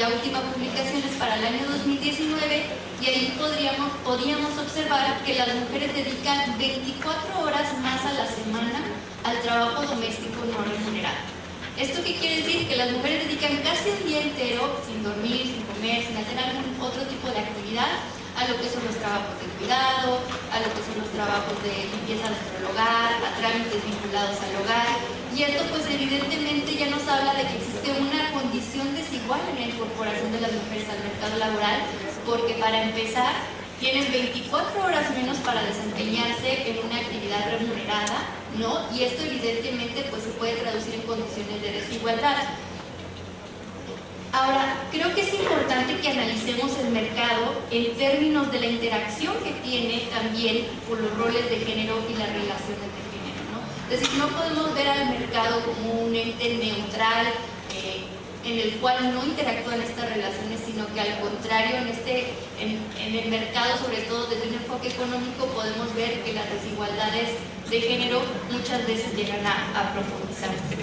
última publicación es para el año 2019, y ahí podíamos observar que las mujeres dedican 24 horas más a la semana al trabajo doméstico no remunerado. ¿Esto qué quiere decir? Que las mujeres dedican casi un día entero, sin dormir, sin comer, sin hacer algún otro tipo de actividad, a lo que son los trabajos de cuidado, a lo que son los trabajos de limpieza dentro del hogar, a trámites vinculados al hogar. Y esto pues evidentemente ya nos habla de que existe una condición desigual en la incorporación de las mujeres al mercado laboral, porque para empezar tienen 24 horas menos para desempeñarse en una actividad remunerada, ¿no? Y esto evidentemente pues se puede traducir en condiciones de desigualdad. Ahora, creo que es importante que analicemos el mercado en términos de la interacción que tiene también con los roles de género y las relaciones de género, ¿no? Es decir, no podemos ver al mercado como un ente neutral en el cual no interactúan estas relaciones, sino que al contrario, en el mercado, sobre todo desde un enfoque económico, podemos ver que las desigualdades de género muchas veces llegan a profundizarse.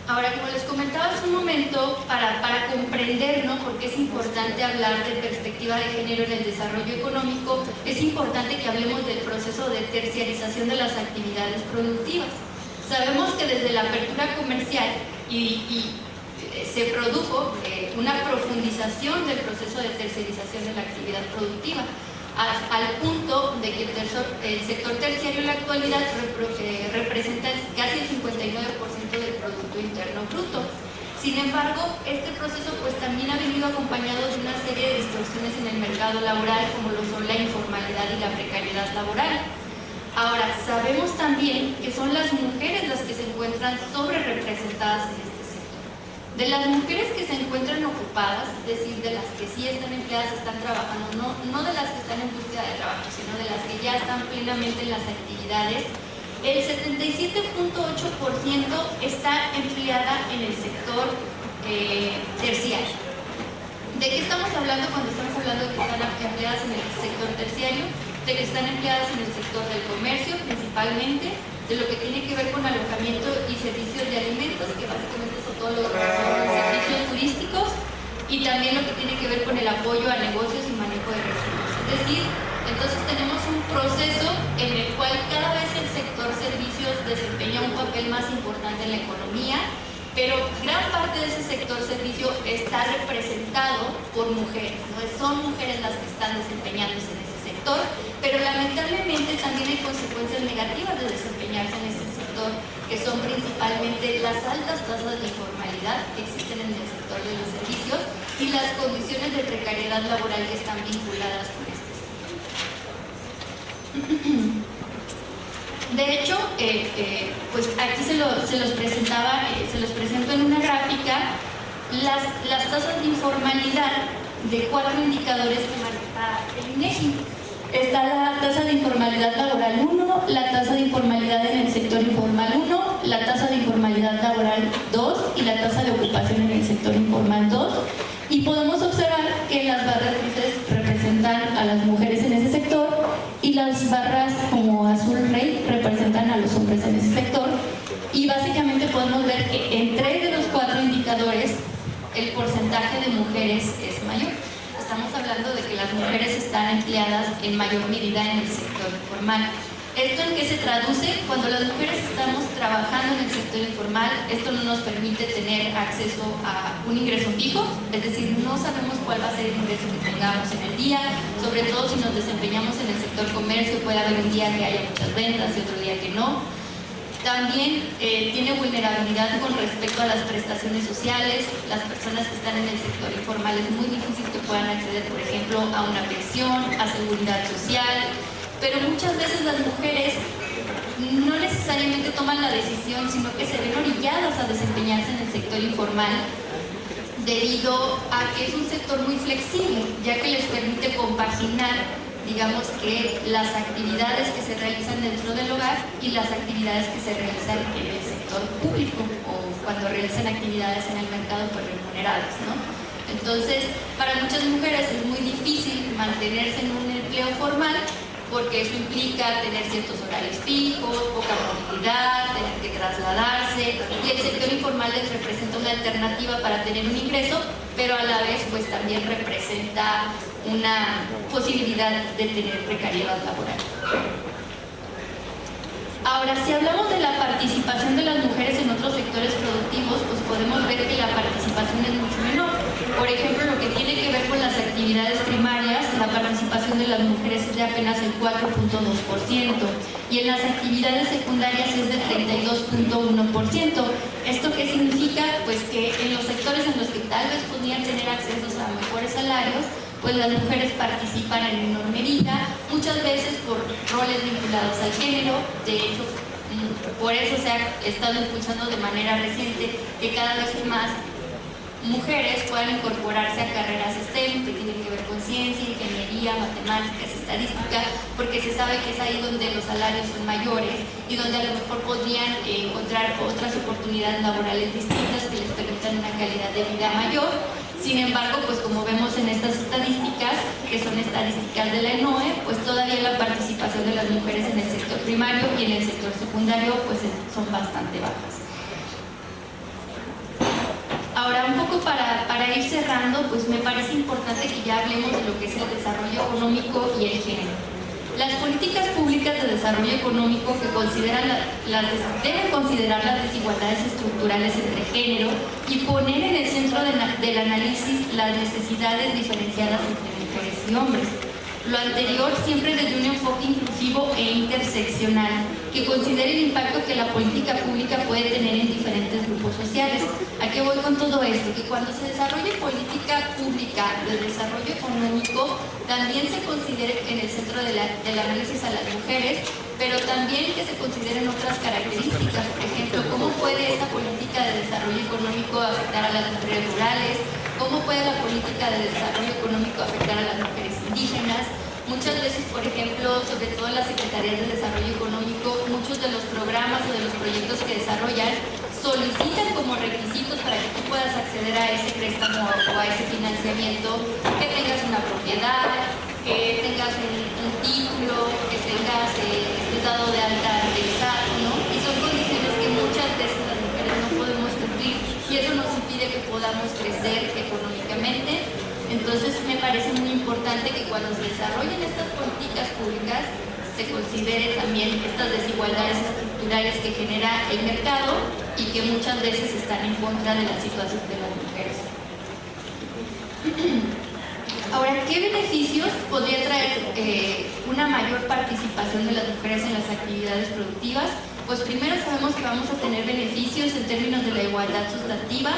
Ahora, como les comentaba hace un momento, para comprender, ¿no?, por qué es importante hablar de perspectiva de género en el desarrollo económico, es importante que hablemos del proceso de terciarización de las actividades productivas. Sabemos que desde la apertura comercial se produjo una profundización del proceso de terciarización de la actividad productiva, al punto de que el sector terciario en la actualidad representa casi el 59% del Producto Interno Bruto. Sin embargo, este proceso pues también ha venido acompañado de una serie de distorsiones en el mercado laboral, como lo son la informalidad y la precariedad laboral. Ahora, sabemos también que son las mujeres las que se encuentran sobre representadas en este sector. De las mujeres que se encuentran ocupadas, es decir, de las que sí están empleadas, están trabajando, no de las que están en búsqueda de trabajo, sino de las que ya están plenamente en las actividades, el 77.8% está empleada en el sector terciario. ¿De qué estamos hablando cuando estamos hablando de que están empleadas en el sector terciario? De que están empleadas en el sector del comercio principalmente, de lo que tiene que ver con alojamiento y servicios de alimentos, que básicamente son todos los servicios turísticos, y también lo que tiene que ver con el apoyo a negocios y manejo de residuos. Es decir, entonces tenemos un proceso en el cual cada vez el sector servicios desempeña un papel más importante en la economía, pero gran parte de ese sector servicio está representado por mujeres, ¿no? Son mujeres las que están desempeñándose en ese sector, pero lamentablemente también hay consecuencias negativas de desempeñarse en ese sector, que son principalmente las altas tasas de informalidad que existen en el sector de los servicios y las condiciones de precariedad laboral que están vinculadas con este sector. De hecho, pues aquí se los presento en una gráfica las tasas de informalidad de 4 indicadores que maneja el INEGI. Está la tasa de informalidad laboral 1, la tasa de informalidad en el sector informal 1, la tasa de informalidad laboral 2, de mujeres es mayor. Estamos hablando de que las mujeres están empleadas en mayor medida en el sector informal. ¿Esto en qué se traduce? Cuando las mujeres estamos trabajando en el sector informal, esto no nos permite tener acceso a un ingreso fijo, es decir, no sabemos cuál va a ser el ingreso que tengamos en el día, sobre todo si nos desempeñamos en el sector comercio, puede haber un día que haya muchas ventas y otro día que no. También tiene vulnerabilidad con respecto a las prestaciones sociales. Las personas que están en el sector informal es muy difícil que puedan acceder, por ejemplo, a una pensión, a seguridad social, pero muchas veces las mujeres no necesariamente toman la decisión, sino que se ven orilladas a desempeñarse en el sector informal debido a que es un sector muy flexible, ya que les permite compaginar, digamos que las actividades que se realizan dentro del hogar y las actividades que se realizan en el sector público o cuando realizan actividades en el mercado pues remuneradas, ¿no? Entonces, para muchas mujeres es muy difícil mantenerse en un empleo formal porque eso implica tener ciertos horarios fijos, poca movilidad, tener que trasladarse, y el sector informal les representa una alternativa para tener un ingreso, pero a la vez pues también representa una posibilidad de tener precariedad laboral. Ahora, si hablamos de la participación de las mujeres en otros sectores productivos, pues podemos ver que la participación es mucho menor. Por ejemplo, lo que tiene que ver con las actividades primarias, la participación de las mujeres es de apenas el 4.2%, y en las actividades secundarias es de 32.1%. ¿Esto qué significa? Pues que en los sectores en los que tal vez podrían tener acceso a mejores salarios, pues las mujeres participan en menor medida, muchas veces por roles vinculados al género. De hecho, por eso se ha estado impulsando de manera reciente que cada vez más mujeres puedan incorporarse a carreras STEM, que tienen que ver con ciencia, ingeniería, matemáticas, estadística, porque se sabe que es ahí donde los salarios son mayores y donde a lo mejor podrían encontrar otras oportunidades laborales distintas que les permitan una calidad de vida mayor. Sin embargo, pues como vemos en estas estadísticas, que son estadísticas de la ENOE, pues todavía la participación de las mujeres en el sector primario y en el sector secundario pues son bastante bajas. Ahora, un poco para ir cerrando, pues me parece importante que ya hablemos de lo que es el desarrollo económico y el género. Las políticas públicas de desarrollo económico que deben considerar las desigualdades estructurales entre género y poner en el centro del análisis las necesidades diferenciadas entre mujeres y hombres. Lo anterior siempre desde un enfoque inclusivo e interseccional que considere el impacto que la política pública puede tener en diferentes grupos sociales. ¿A qué voy con todo esto? Que cuando se desarrolle política pública de desarrollo económico, también se considere en el centro del análisis a las mujeres, pero también que se consideren otras características. Por ejemplo, ¿cómo puede esta política de desarrollo económico afectar a las mujeres rurales? ¿Cómo puede la política de desarrollo económico afectar a las mujeres indígenas? Muchas veces, por ejemplo, sobre todo en las secretarías de desarrollo económico, muchos de los programas o de los proyectos que desarrollan solicitan como requisitos para que tú puedas acceder a ese préstamo o a ese financiamiento que tengas una propiedad, que tengas un título, que tengas estés dado de alta ante el SAT, ¿no? Y son condiciones que muchas veces las mujeres no podemos cumplir y eso nos impide que podamos crecer económicamente. Entonces me parece muy importante que cuando se desarrollen estas políticas públicas se considere también estas desigualdades estructurales que genera el mercado y que muchas veces están en contra de la situación de las mujeres. Ahora, ¿qué beneficios podría traer una mayor participación de las mujeres en las actividades productivas? Pues primero sabemos que vamos a tener beneficios en términos de la igualdad sustantiva,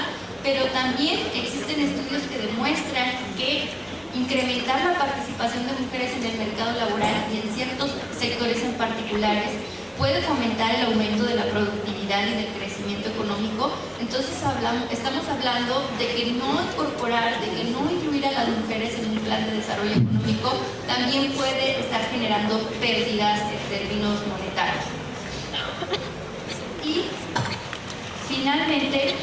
pero también existen estudios que demuestran que incrementar la participación de mujeres en el mercado laboral y en ciertos sectores en particulares puede fomentar el aumento de la productividad y del crecimiento económico. Entonces estamos hablando de que no incorporar, de que no incluir a las mujeres en un plan de desarrollo económico también puede estar generando pérdidas en términos monetarios. Y finalmente,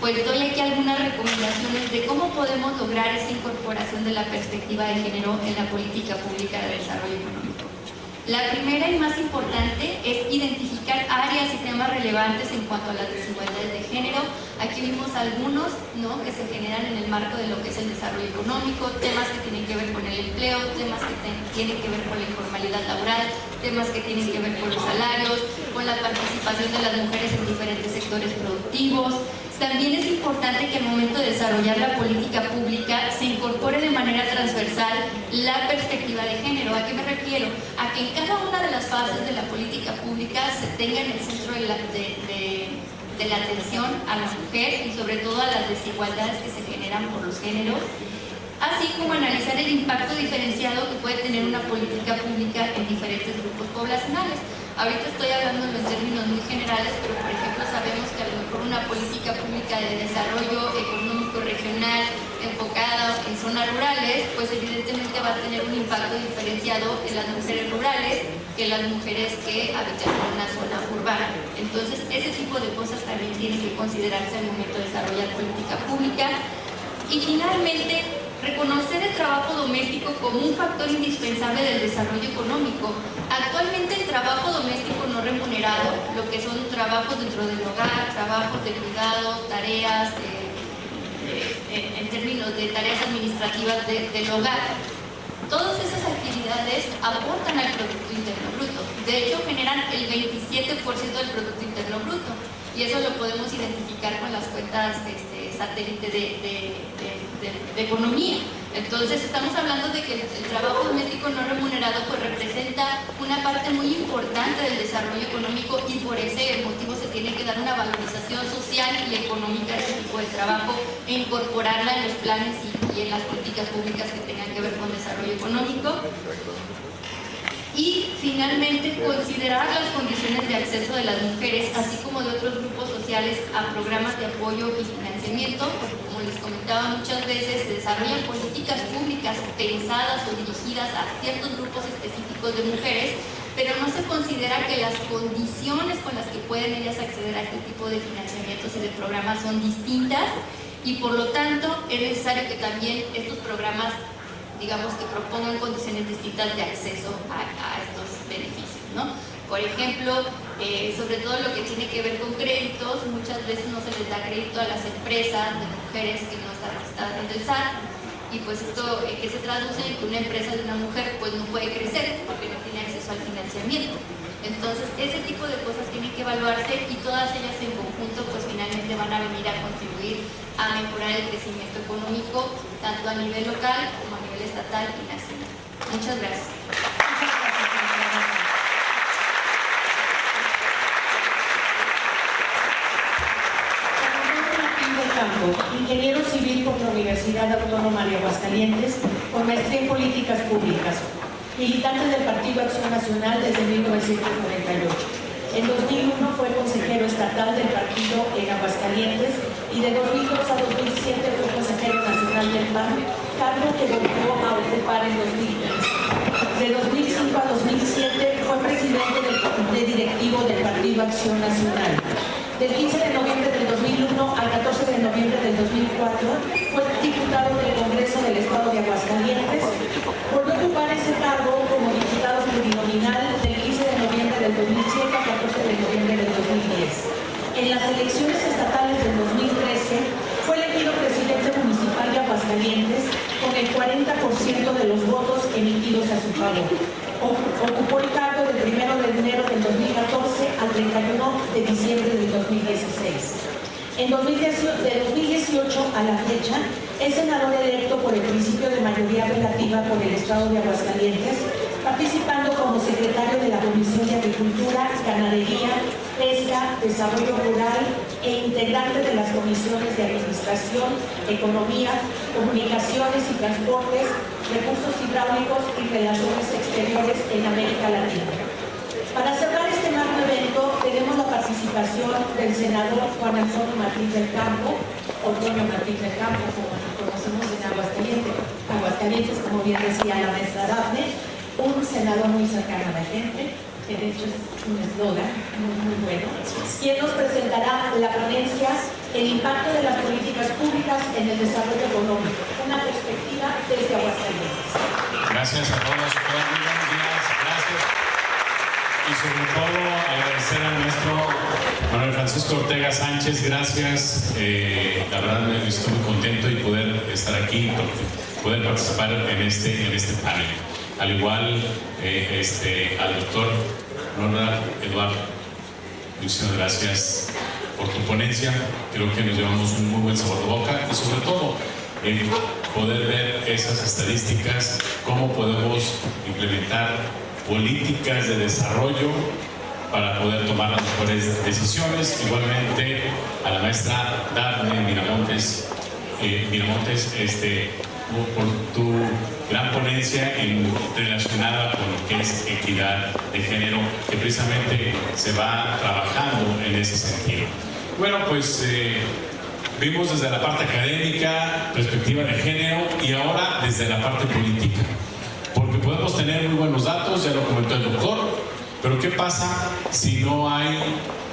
pues doy aquí algunas recomendaciones de cómo podemos lograr esa incorporación de la perspectiva de género en la política pública de desarrollo económico. La primera y más importante es identificar áreas y temas relevantes en cuanto a las desigualdades de género. Aquí vimos algunos, ¿no?, que se generan en el marco de lo que es el desarrollo económico, temas que tienen que ver con el empleo, temas que tienen que ver con la informalidad laboral, temas que tienen que ver con los salarios, con la participación de las mujeres en diferentes sectores productivos. También es importante que al momento de desarrollar la política pública se incorpore de manera transversal la perspectiva de género. ¿A qué me refiero? A que en cada una de las fases de la política pública se tenga en el centro de la atención a la mujer y sobre todo a las desigualdades que se generan por los géneros, así como analizar el impacto diferenciado que puede tener una política pública en diferentes grupos poblacionales. Ahorita estoy hablando en términos muy generales, pero por ejemplo sabemos que a lo mejor una política pública de desarrollo económico regional enfocada en zonas rurales, pues evidentemente va a tener un impacto diferenciado en las mujeres rurales que las mujeres que habitan en una zona urbana. Entonces ese tipo de cosas también tienen que considerarse al momento de desarrollar política pública. Y finalmente, reconocer el trabajo doméstico como un factor indispensable del desarrollo económico. Actualmente el trabajo doméstico no remunerado, lo que son trabajos dentro del hogar, trabajos de cuidado, tareas, en términos de tareas administrativas del hogar, todas esas actividades aportan al Producto Interno Bruto. De hecho, generan el 27% del Producto Interno Bruto. Y eso lo podemos identificar con las cuentas satélite de economía. Entonces estamos hablando de que el trabajo doméstico no remunerado pues representa una parte muy importante del desarrollo económico y por ese motivo se tiene que dar una valorización social y económica de este tipo de trabajo e incorporarla en los planes y en las políticas públicas que tengan que ver con desarrollo económico. Y finalmente considerar las condiciones de acceso de las mujeres, así como de otros grupos sociales, a programas de apoyo y financiamiento, porque como les comentaba muchas veces, se desarrollan políticas públicas pensadas o dirigidas a ciertos grupos específicos de mujeres, pero no se considera que las condiciones con las que pueden ellas acceder a este tipo de financiamientos y de programas son distintas y por lo tanto es necesario que también estos programas, digamos, que propongan condiciones distintas de acceso a estos beneficios, ¿no? Por ejemplo, sobre todo lo que tiene que ver con créditos, muchas veces no se les da crédito a las empresas de mujeres que no están registradas ante el SAT, y pues esto que se traduce en que una empresa de una mujer pues no puede crecer porque no tiene acceso al financiamiento. Entonces, ese tipo de cosas tienen que evaluarse y todas ellas en conjunto pues finalmente van a venir a contribuir a mejorar el crecimiento económico tanto a nivel local como a nivel estatal y nacional. Muchas gracias. Ingeniero civil por la Universidad Autónoma de Aguascalientes, con maestría en políticas públicas, militante del Partido Acción Nacional desde 1998. En 2001 fue consejero estatal del partido en Aguascalientes y de 2002 a 2007 fue consejero nacional del PAN, cargo que volvió a ocupar en 2015. De 2005 a 2007 fue presidente del comité directivo del Partido Acción Nacional. Del 15 de noviembre del 2001 al 14 de noviembre del 2004 fue diputado del Congreso del Estado de Aguascalientes. Volvió a ocupar ese cargo como diputado plurinominal del 15 de noviembre del 2007 al 14 de noviembre del 2010. En las elecciones estatales del 2013 fue elegido presidente municipal de Aguascalientes con el 40% de los votos emitidos a su favor. Ocupó el cargo del 1 de enero del 2014 al 31 de diciembre del 2016. De 2018 a la fecha, es senador electo por el principio de mayoría relativa por el Estado de Aguascalientes, participando como secretario de la Comisión de Agricultura, Ganadería, Pesca, Desarrollo Rural e integrante de las comisiones de Administración, Economía, Comunicaciones y Transportes, Recursos Hidráulicos y Relaciones Exteriores en América Latina. Para cerrar este magno evento, tenemos la participación del senador Juan Antonio Martín del Campo, o Antonio Martín del Campo, como lo conocemos en Aguascalientes, como bien decía la maestra Dafne, un senador muy cercano a la gente, que de hecho es un eslogan muy bueno, quien nos presentará la ponencia El impacto de las políticas públicas en el desarrollo económico, una perspectiva desde Aguascalientes. Gracias a todos, buenos días, gracias. Y sobre todo agradecer al maestro Manuel Francisco Ortega Sánchez, gracias. La verdad me estoy muy contento de poder estar aquí, poder participar en este panel. Al igual al doctor Ronald Eduardo, muchísimas gracias por tu ponencia. Creo que nos llevamos un muy buen sabor de boca y sobre todo el poder ver esas estadísticas, cómo podemos implementar políticas de desarrollo para poder tomar las mejores decisiones. Igualmente a la maestra Dafne Miramontes, por tu gran ponencia relacionada con lo que es equidad de género, que precisamente se va trabajando en ese sentido. Bueno, pues vimos desde la parte académica, perspectiva de género, y ahora desde la parte política. Porque podemos tener muy buenos datos, ya lo comentó el doctor, pero ¿qué pasa si no hay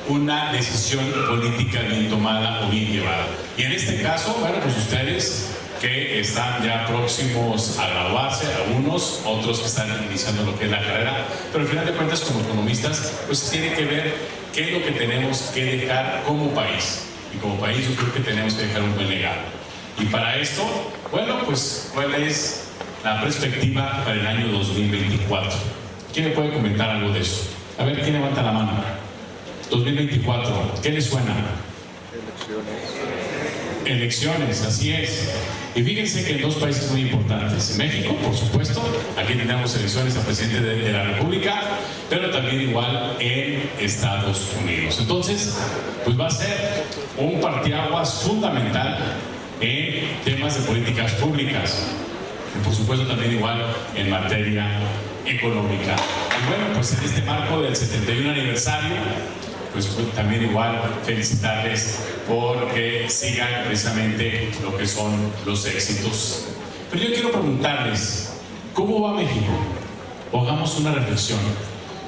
una decisión política bien tomada o bien llevada? Y en este caso, bueno, pues ustedes que están ya próximos a graduarse, algunos, otros que están iniciando lo que es la carrera, pero al final de cuentas como economistas, pues tiene que ver qué es lo que tenemos que dejar como país. Y como país yo creo que tenemos que dejar un buen legado. Y para esto, bueno, pues ¿cuál es la perspectiva para el año 2024? ¿Quién me puede comentar algo de eso? A ver, ¿quién levanta la mano? 2024, ¿qué les suena? Elecciones, así es. Y fíjense que en dos países muy importantes, México, por supuesto, aquí tenemos elecciones a presidente de la República, pero también igual en Estados Unidos. Entonces, pues va a ser un parteaguas fundamental en temas de políticas públicas, y por supuesto también igual en materia económica. Y bueno, pues en este marco del 71 aniversario, pues también igual felicitarles porque sigan precisamente lo que son los éxitos. Pero yo quiero preguntarles, ¿cómo va México? Hagamos una reflexión.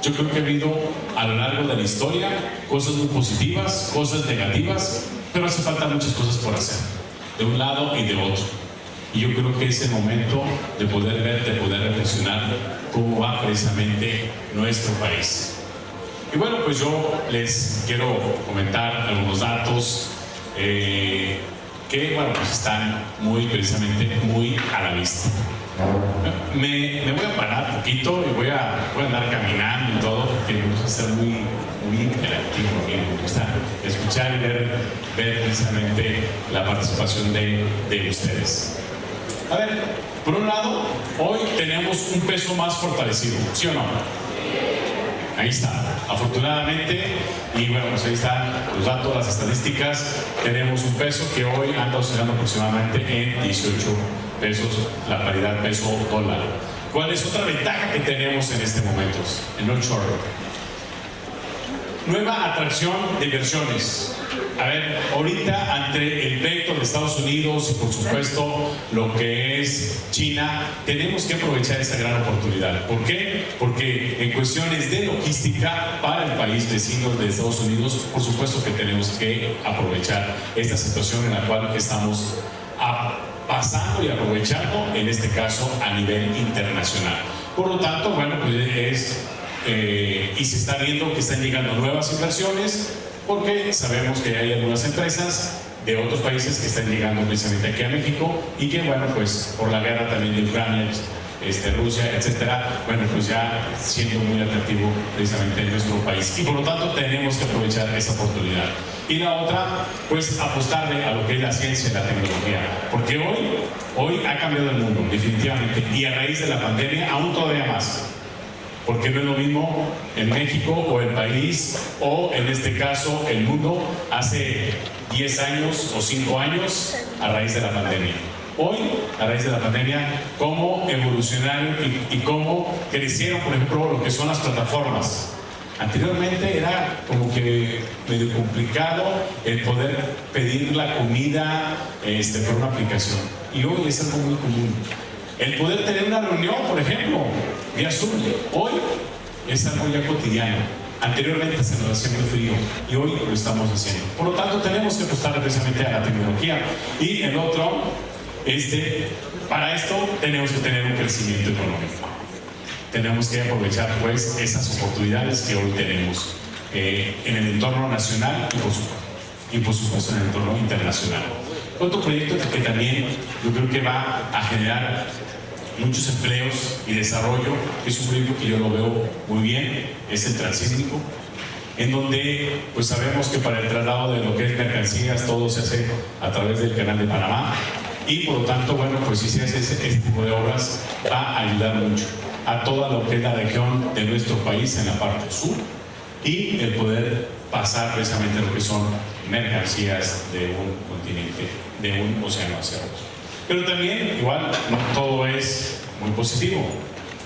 Yo creo que ha habido a lo largo de la historia cosas muy positivas, cosas negativas, pero hace falta muchas cosas por hacer, de un lado y de otro. Y yo creo que es el momento de poder ver, de poder reflexionar cómo va precisamente nuestro país. Y bueno, pues yo les quiero comentar algunos datos que, bueno, pues están muy a la vista. Me voy a parar un poquito y voy a andar caminando y todo, porque me gusta ser muy interactivo, me gusta escuchar y ver precisamente la participación de ustedes. A ver, por un lado, hoy tenemos un peso más fortalecido, ¿sí o no? Ahí está, afortunadamente, y bueno, pues ahí están los datos, las estadísticas. Tenemos un peso que hoy anda oscilando aproximadamente en 18 pesos, la paridad peso-dólar. ¿Cuál es otra ventaja que tenemos en este momento? En onshore. Nueva atracción de inversiones. A ver, ahorita ante el veto de Estados Unidos y por supuesto lo que es China, tenemos que aprovechar esa gran oportunidad. ¿Por qué? Porque en cuestiones de logística para el país vecino de Estados Unidos, por supuesto que tenemos que aprovechar esta situación en la cual estamos pasando y aprovechando, en este caso a nivel internacional. Por lo tanto, bueno, pues y se está viendo que están llegando nuevas inversiones, porque sabemos que hay algunas empresas de otros países que están llegando precisamente aquí a México y que, bueno, pues por la guerra también de Ucrania, Rusia, etcétera, bueno, pues ya siendo muy atractivo precisamente en nuestro país. Y por lo tanto tenemos que aprovechar esa oportunidad. Y la otra, pues apostarle a lo que es la ciencia y la tecnología, porque hoy ha cambiado el mundo, definitivamente, y a raíz de la pandemia aún todavía más. Porque no es lo mismo en México o el país o en este caso el mundo hace 10 años o 5 años a raíz de la pandemia. Hoy, a raíz de la pandemia, cómo evolucionaron y cómo crecieron, por ejemplo, lo que son las plataformas. Anteriormente era como que medio complicado el poder pedir la comida por una aplicación, y hoy es algo muy común. El poder tener una reunión, por ejemplo, vía Zoom, hoy es algo ya cotidiano. Anteriormente se nos hacía muy frío y hoy lo estamos haciendo. Por lo tanto, tenemos que apostar precisamente a la tecnología. Y el otro, para esto tenemos que tener un crecimiento económico. tenemos que aprovechar pues esas oportunidades que hoy tenemos en el entorno nacional y por supuesto en el entorno internacional. Otro proyecto que también yo creo que va a generar muchos empleos y desarrollo, es un proyecto que yo lo veo muy bien, es el transísmico, en donde pues sabemos que para el traslado de lo que es mercancías todo se hace a través del canal de Panamá, y por lo tanto, bueno, pues si se hace este tipo de obras va a ayudar mucho a toda lo que es la región de nuestro país en la parte sur, y el poder pasar precisamente lo que son mercancías de un continente, de un océano hacia otro. Pero también, igual, no todo es muy positivo,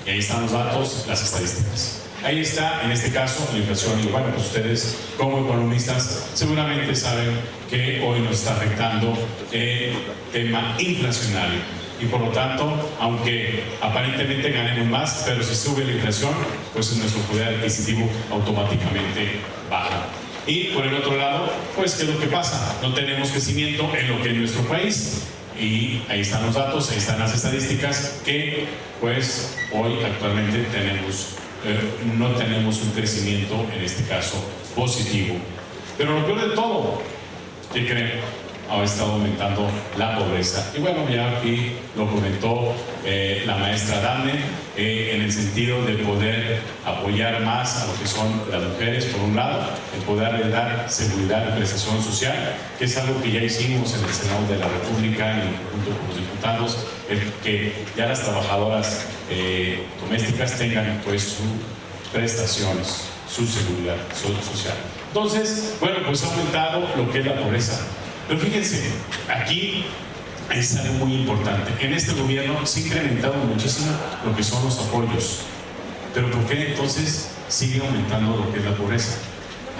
y ahí están los datos, las estadísticas. Ahí está, en este caso, la inflación, y bueno, pues ustedes como economistas seguramente saben que hoy nos está afectando el tema inflacionario, y por lo tanto, aunque aparentemente ganemos más, pero si sube la inflación, pues nuestro poder adquisitivo automáticamente baja. Y por el otro lado, pues ¿qué es lo que pasa? No tenemos crecimiento en lo que es nuestro país, y ahí están los datos, ahí están las estadísticas, que pues hoy actualmente no tenemos un crecimiento, en este caso, positivo. Pero lo peor de todo, ¿qué creen? Ha estado aumentando la pobreza. Y bueno, ya aquí lo comentó la maestra Dame, en el sentido de poder apoyar más a lo que son las mujeres, por un lado, el poder dar seguridad y prestación social, que es algo que ya hicimos en el Senado de la República, junto con los diputados, el que ya las trabajadoras domésticas tengan pues sus prestaciones, su seguridad social. Entonces, bueno, pues ha aumentado lo que es la pobreza. Pero fíjense, aquí es algo muy importante. En este gobierno se ha incrementado muchísimo lo que son los apoyos. Pero ¿por qué entonces sigue aumentando lo que es la pobreza?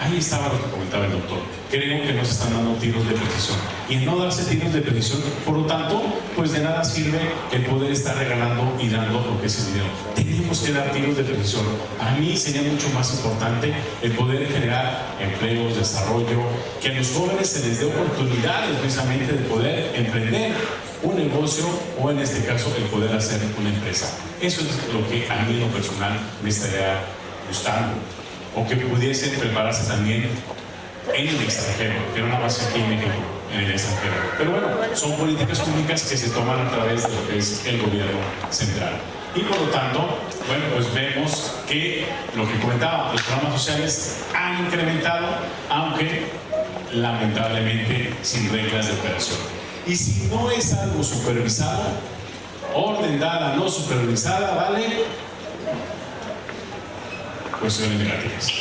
Ahí estaba lo que comentaba el doctor. Creo que nos están dando tiros de precisión. Y en no darse tiros de precisión, por lo tanto, pues de nada sirve el poder estar regalando y dando lo que es el dinero. Tenemos que dar tiros de precisión. A mí sería mucho más importante el poder generar empleos, desarrollo, que a los jóvenes se les dé oportunidades precisamente de poder emprender un negocio, o en este caso el poder hacer una empresa. Eso es lo que a mí en lo personal me estaría gustando, o que pudiesen prepararse también en el extranjero, que no nada más aquí en México, en el extranjero. Pero bueno, son políticas públicas que se toman a través de lo que es el gobierno central. Y por lo tanto, bueno, pues vemos que lo que comentaba, los programas sociales han incrementado, aunque lamentablemente sin reglas de operación. Y si no es algo supervisado, orden dada, no supervisada, ¿vale? Pues son negativas.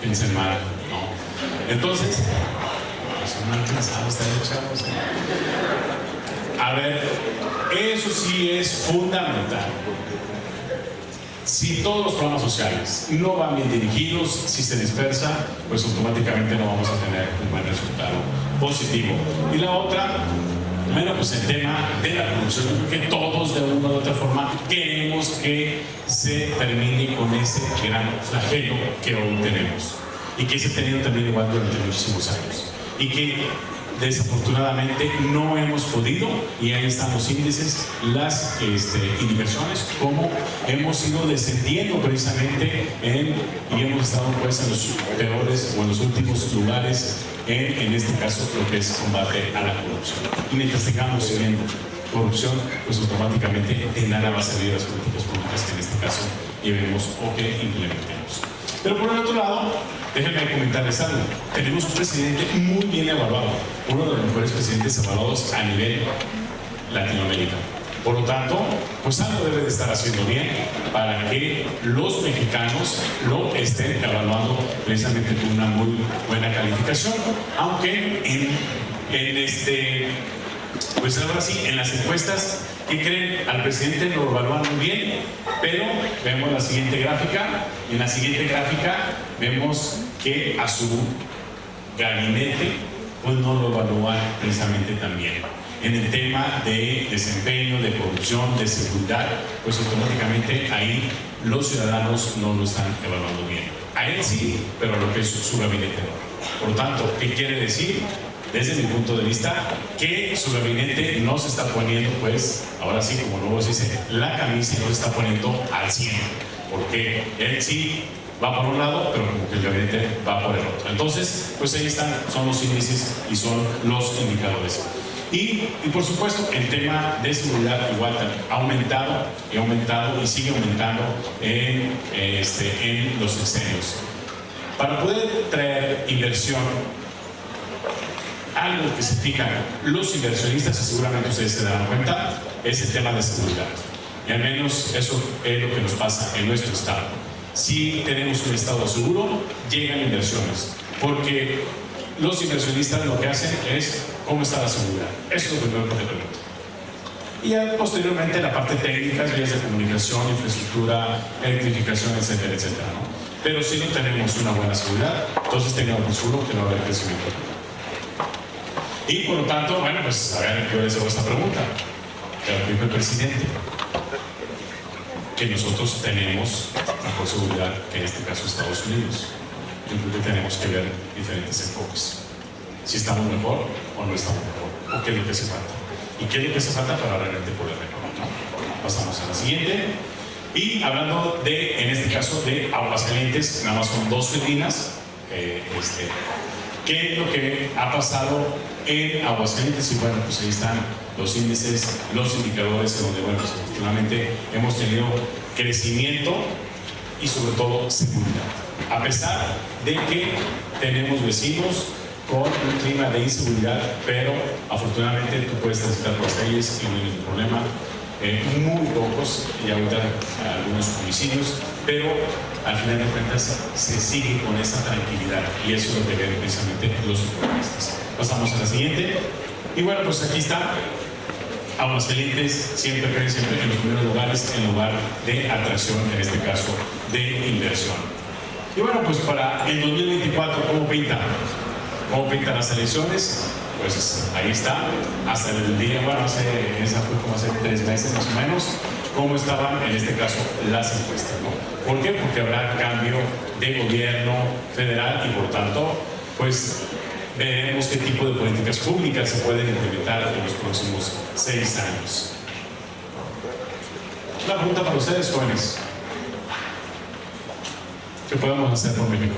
Piensen mal, ¿no? Entonces, son mal pensados, chavos. A ver, eso sí es fundamental. Si todos los programas sociales no van bien dirigidos, si se dispersa, pues automáticamente no vamos a tener un buen resultado positivo. Y la otra, bueno, pues el tema de la corrupción, que todos de una u otra forma queremos que se termine con ese gran flagelo que hoy tenemos, y que se ha tenido también igual durante muchísimos años, y que desafortunadamente no hemos podido, y ahí están los índices, las inversiones, como hemos ido descendiendo precisamente y hemos estado pues en los peores o en los últimos lugares en este caso lo que es combate a la corrupción. Y mientras tengamos teniendo corrupción, pues automáticamente de nada va a servir las políticas públicas que en este caso llevemos o que implementemos. Pero por el otro lado, déjenme comentarles algo. Tenemos un presidente muy bien evaluado, uno de los mejores presidentes evaluados a nivel Latinoamérica. Por lo tanto, pues algo debe de estar haciendo bien para que los mexicanos lo estén evaluando precisamente con una muy buena calificación, aunque pues ahora sí, en las encuestas, ¿qué creen? Al presidente lo evalúan muy bien, pero vemos la siguiente gráfica. En la siguiente gráfica vemos que a su gabinete pues no lo evalúan precisamente tan bien. En el tema de desempeño, de corrupción, de seguridad, pues automáticamente ahí los ciudadanos no lo están evaluando bien. A él sí, pero a lo que es su gabinete no. Por lo tanto, ¿qué quiere decir? desde mi punto de vista, que su gabinete no se está poniendo, pues, ahora sí, como luego se dice, la camisa y no se está poniendo al 100, porque él sí va por un lado, pero como que el gabinete va por el otro. Entonces, pues ahí están, son los índices y son los indicadores. Y por supuesto, el tema de seguridad igual ha aumentado y sigue aumentando en los sexenios. Para poder traer inversión, algo que se fijan los inversionistas, y seguramente ustedes se darán cuenta, es el tema de seguridad. Y al menos eso es lo que nos pasa en nuestro estado. Si tenemos un estado seguro, llegan inversiones, porque los inversionistas lo que hacen es cómo está la seguridad. Eso es lo primero que te pregunto. Y ya posteriormente la parte técnica, vías de comunicación, infraestructura, electrificación, etcétera, etcétera, ¿no? Pero si no tenemos una buena seguridad, entonces tengamos seguro que no va a haber crecimiento. Y por lo tanto, bueno, pues a ver, yo les hago esta pregunta. Ya lo dijo el presidente, que nosotros tenemos mejor seguridad que en este caso Estados Unidos. Yo creo que tenemos que ver diferentes enfoques. Si estamos mejor o no estamos mejor, o qué es lo que hace falta. Y qué es lo que hace falta para realmente poder mejorar, ¿no? Pasamos a la siguiente. Y hablando de, en este caso, de Aguascalientes, nada más son 2 filinas. ¿Qué es lo que ha pasado en Aguascalientes? Y bueno, pues ahí están los índices, los indicadores, en donde, bueno, pues efectivamente hemos tenido crecimiento y sobre todo seguridad. A pesar de que tenemos vecinos con un clima de inseguridad, pero afortunadamente tú puedes transitar por las calles y no hay ningún problema. Muy pocos, y ahorita algunos homicidios, pero al final de cuentas se sigue con esa tranquilidad, y eso es lo que ven precisamente los economistas. Pasamos a la siguiente. Y bueno, pues aquí está. Aguascalientes siempre creen siempre en los primeros lugares en lugar de atracción, en este caso de inversión. Y bueno, pues para el 2024, ¿cómo pinta? ¿Cómo pintan las elecciones? Pues ahí está, hasta el día, bueno, esa fue como hace 3 meses más o menos, cómo estaban en este caso las encuestas, ¿no? ¿Por qué? Porque habrá cambio de gobierno federal y por tanto, pues veremos qué tipo de políticas públicas se pueden implementar en los próximos 6 años. La pregunta para ustedes, jóvenes: ¿qué podemos hacer por México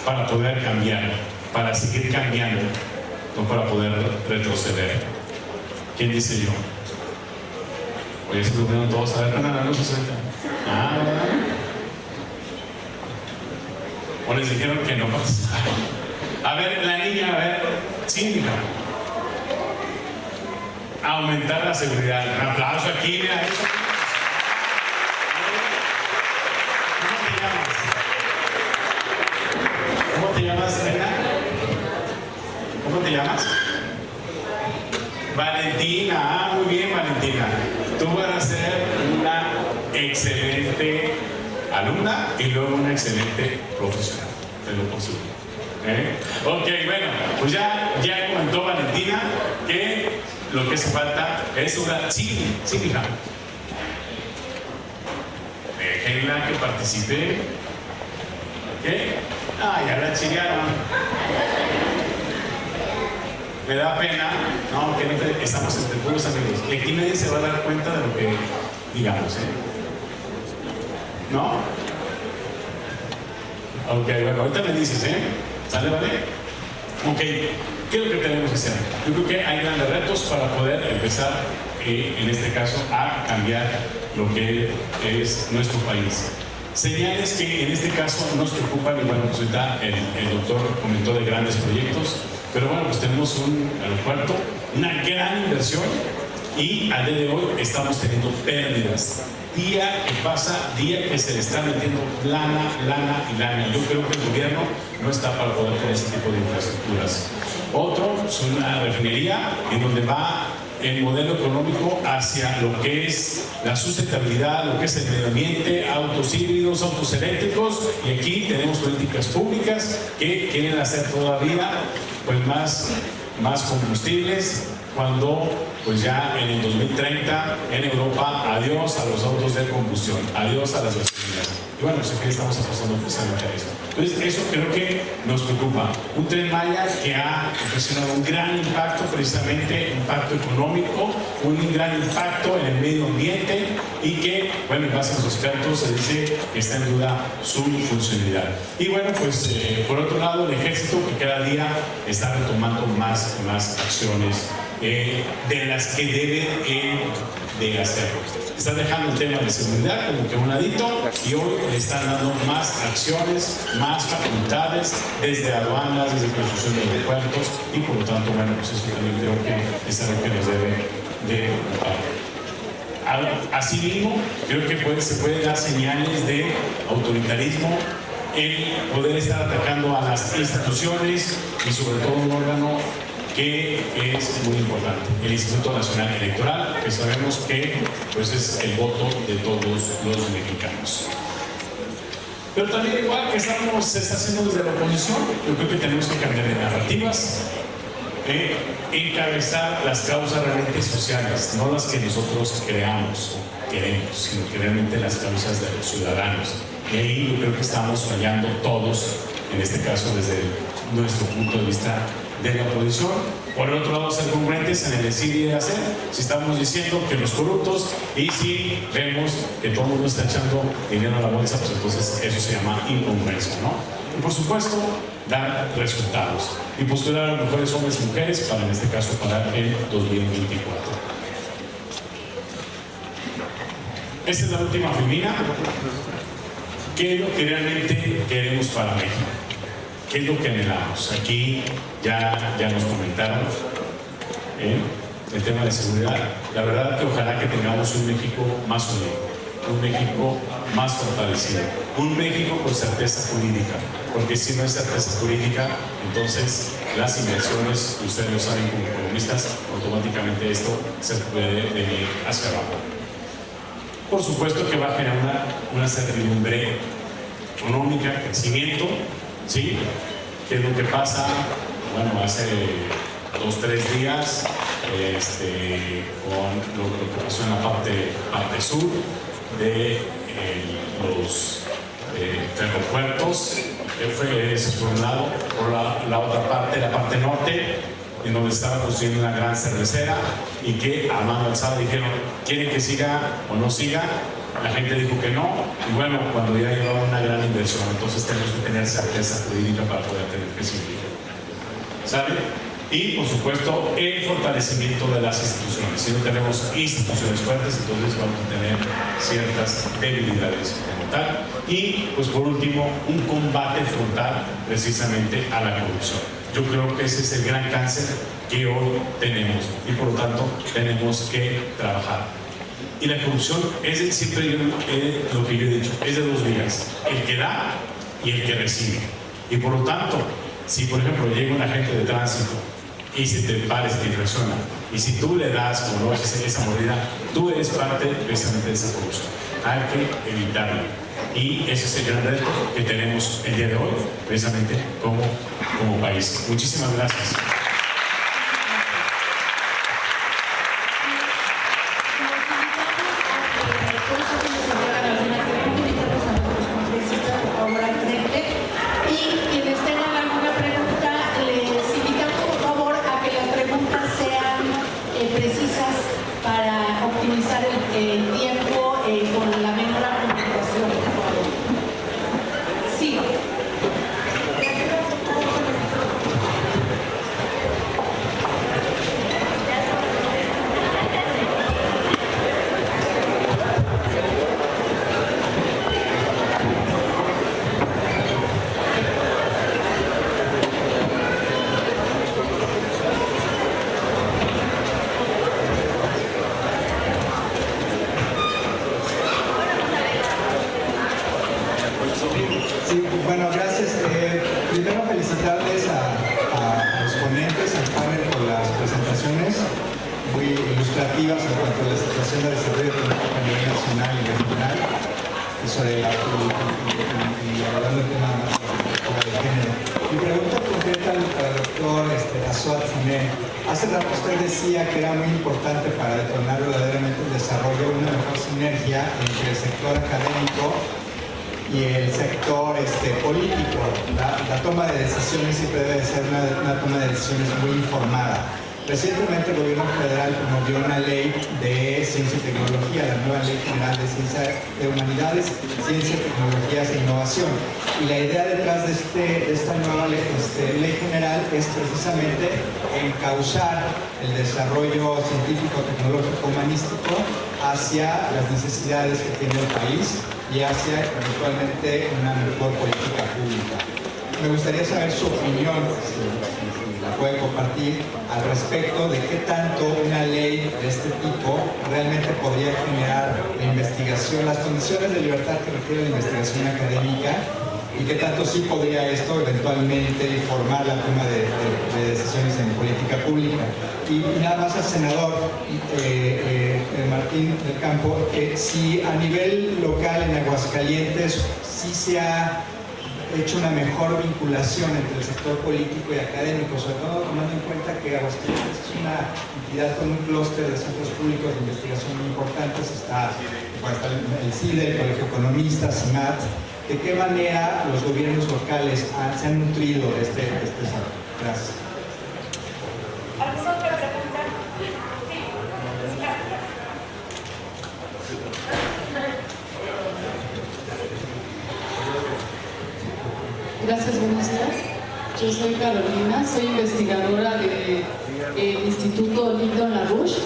para poder cambiar, para seguir cambiando, no para poder retroceder? ¿Quién dice yo? Oye, se preguntaron todos, a ver, no se suelta. O les dijeron que no participaron. A ver, la niña, a ver, sí, hija. Aumentar la seguridad. Un aplauso aquí, mira eso. ¿Cómo te llamas, nena? ¿Cómo te llamas? Valentina. Muy bien, Valentina. Tú vas a ser una excelente alumna y luego una excelente profesional. Te lo posible. Ok, bueno, pues ya comentó Valentina que lo que hace falta es una... Sí, hija. Déjenla que participe. ¿Ok? Ya la chillaron. Me da pena, no, que no estamos entre puros amigos. Y aquí nadie se va a dar cuenta de lo que digamos, ¿no? Ok, bueno, ahorita me dices, ¿sale, vale? Ok, ¿qué es lo que tenemos que hacer? Yo creo que hay grandes retos para poder empezar, en este caso, a cambiar lo que es nuestro país. Señales que en este caso nos preocupan, y bueno, pues ahorita el doctor comentó de grandes proyectos, pero bueno, pues tenemos un aeropuerto, una gran inversión, y al día de hoy estamos teniendo pérdidas. Día que pasa, día que se le está metiendo lana. Yo creo que el gobierno no está para poder tener ese tipo de infraestructuras. Otro es una refinería en donde va el modelo económico hacia lo que es la sustentabilidad, lo que es el medio ambiente, autos híbridos, autos eléctricos, y aquí tenemos políticas públicas que quieren hacer todavía pues más combustibles, cuando pues ya en el 2030 en Europa, adiós a los autos de combustión, adiós a las gasolinas. Y bueno, pues aquí estamos apostando precisamente a eso. Entonces, eso creo que nos preocupa. Un Tren Maya que ha ocasionado un gran impacto, precisamente impacto económico, un gran impacto en el medio ambiente y que, bueno, en base a los expertos se dice que está en duda su funcionalidad. Y bueno, pues por otro lado, el ejército que cada día está retomando más acciones de las que debe de hacerlo. Están dejando el tema de seguridad como que a un ladito y hoy le están dando más acciones, más facultades desde aduanas, desde construcción de aeropuertos y por lo tanto, bueno, pues eso también creo que es algo que nos debe de ocupar. Asimismo, creo que se pueden dar señales de autoritarismo, el poder estar atacando a las instituciones y sobre todo un órgano que es muy importante, el Instituto Nacional Electoral, que sabemos que pues, es el voto de todos los mexicanos. Pero también igual que se está haciendo desde la oposición, yo creo que tenemos que cambiar de narrativas, encabezar las causas realmente sociales, no las que nosotros creamos o queremos, sino que realmente las causas de los ciudadanos. Y ahí yo creo que estamos fallando todos, en este caso desde nuestro punto de vista de la oposición. Por el otro lado, ser congruentes en el decir y el hacer. Si estamos diciendo que los corruptos y si vemos que todo el mundo está echando dinero a la bolsa, pues entonces eso se llama incongruencia, ¿no? Y por supuesto, dar resultados y postular a los mejores hombres y mujeres para, en este caso, para el 2024. Esta es la última femina. ¿Qué es lo que realmente queremos para México? ¿Qué es lo que anhelamos? Aquí ya nos comentaron el tema de seguridad. La verdad que ojalá que tengamos un México más unido, un México más fortalecido, un México con certeza jurídica, porque si no hay certeza jurídica, entonces las inversiones, ustedes lo saben como economistas, automáticamente esto se puede venir hacia abajo. Por supuesto que va a generar una certidumbre económica, crecimiento, ¿sí? ¿Qué es lo que pasa? Bueno, hace 2 o 3 días con lo que pasó en la parte sur de los aeropuertos, eso es por un lado, por la otra parte, la parte norte, en donde estaba construyendo una gran cervecera y que a mano alzada dijeron, ¿quieren que siga o no siga? La gente dijo que no, y bueno, cuando ya llevaba una gran inversión, entonces tenemos que tener certeza jurídica para poder tener crecimiento. ¿Sabe? Y, por supuesto, el fortalecimiento de las instituciones. Si no tenemos instituciones fuertes, entonces vamos a tener ciertas debilidades como tal. Y, pues, por último, un combate frontal precisamente a la corrupción. Yo creo que ese es el gran cáncer que hoy tenemos y, por lo tanto, tenemos que trabajar. Y la corrupción es siempre lo que yo he dicho, es de 2 vías, el que da y el que recibe. Y por lo tanto, si por ejemplo llega un agente de tránsito y se te para y se te infracciona, y si tú le das como no haces esa mordida, tú eres parte precisamente de esa corrupción. Hay que evitarlo. Y ese es el gran reto que tenemos el día de hoy, precisamente como país. Muchísimas gracias. Sí, bueno, gracias. Primero felicitarles a los ponentes, al panel por las presentaciones muy ilustrativas en cuanto a la situación de desarrollo económico a nivel nacional y regional y sobre y hablando del tema de género. Mi pregunta concreta al doctor Azuat Sané. Hace rato usted decía que era muy importante para detonar verdaderamente el desarrollo una mejor sinergia entre el sector académico y el sector político. La toma de decisiones siempre debe ser una toma de decisiones muy informada. Recientemente el gobierno federal promovió una ley de ciencia y tecnología, la nueva Ley General de Ciencia de Humanidades, Ciencia, Tecnologías e Innovación. Y la idea detrás de esta nueva ley general es precisamente encauzar el desarrollo científico, tecnológico, humanístico hacia las necesidades que tiene el país y hacia eventualmente una mejor política pública. Me gustaría saber su opinión, si la puede compartir, al respecto de qué tanto una ley de este tipo realmente podría generar la investigación, las condiciones de libertad que requiere la investigación académica, y qué tanto sí podría esto eventualmente informar la toma de decisiones en política pública. Y nada más al senador Martín del Campo, si a nivel local en Aguascalientes sí se ha hecho una mejor vinculación entre el sector político y académico, sobre todo tomando en cuenta que Aguascalientes es una entidad con un clúster de centros públicos de investigación muy importantes. Está el CIDE, el Colegio de Economistas, CIMAT. ¿De qué manera los gobiernos locales se han nutrido de este desarrollo? Gracias. ¿Alguna otra pregunta? Gracias, buenos días. Yo soy Carolina, soy investigadora del Instituto Lyndon LaRouche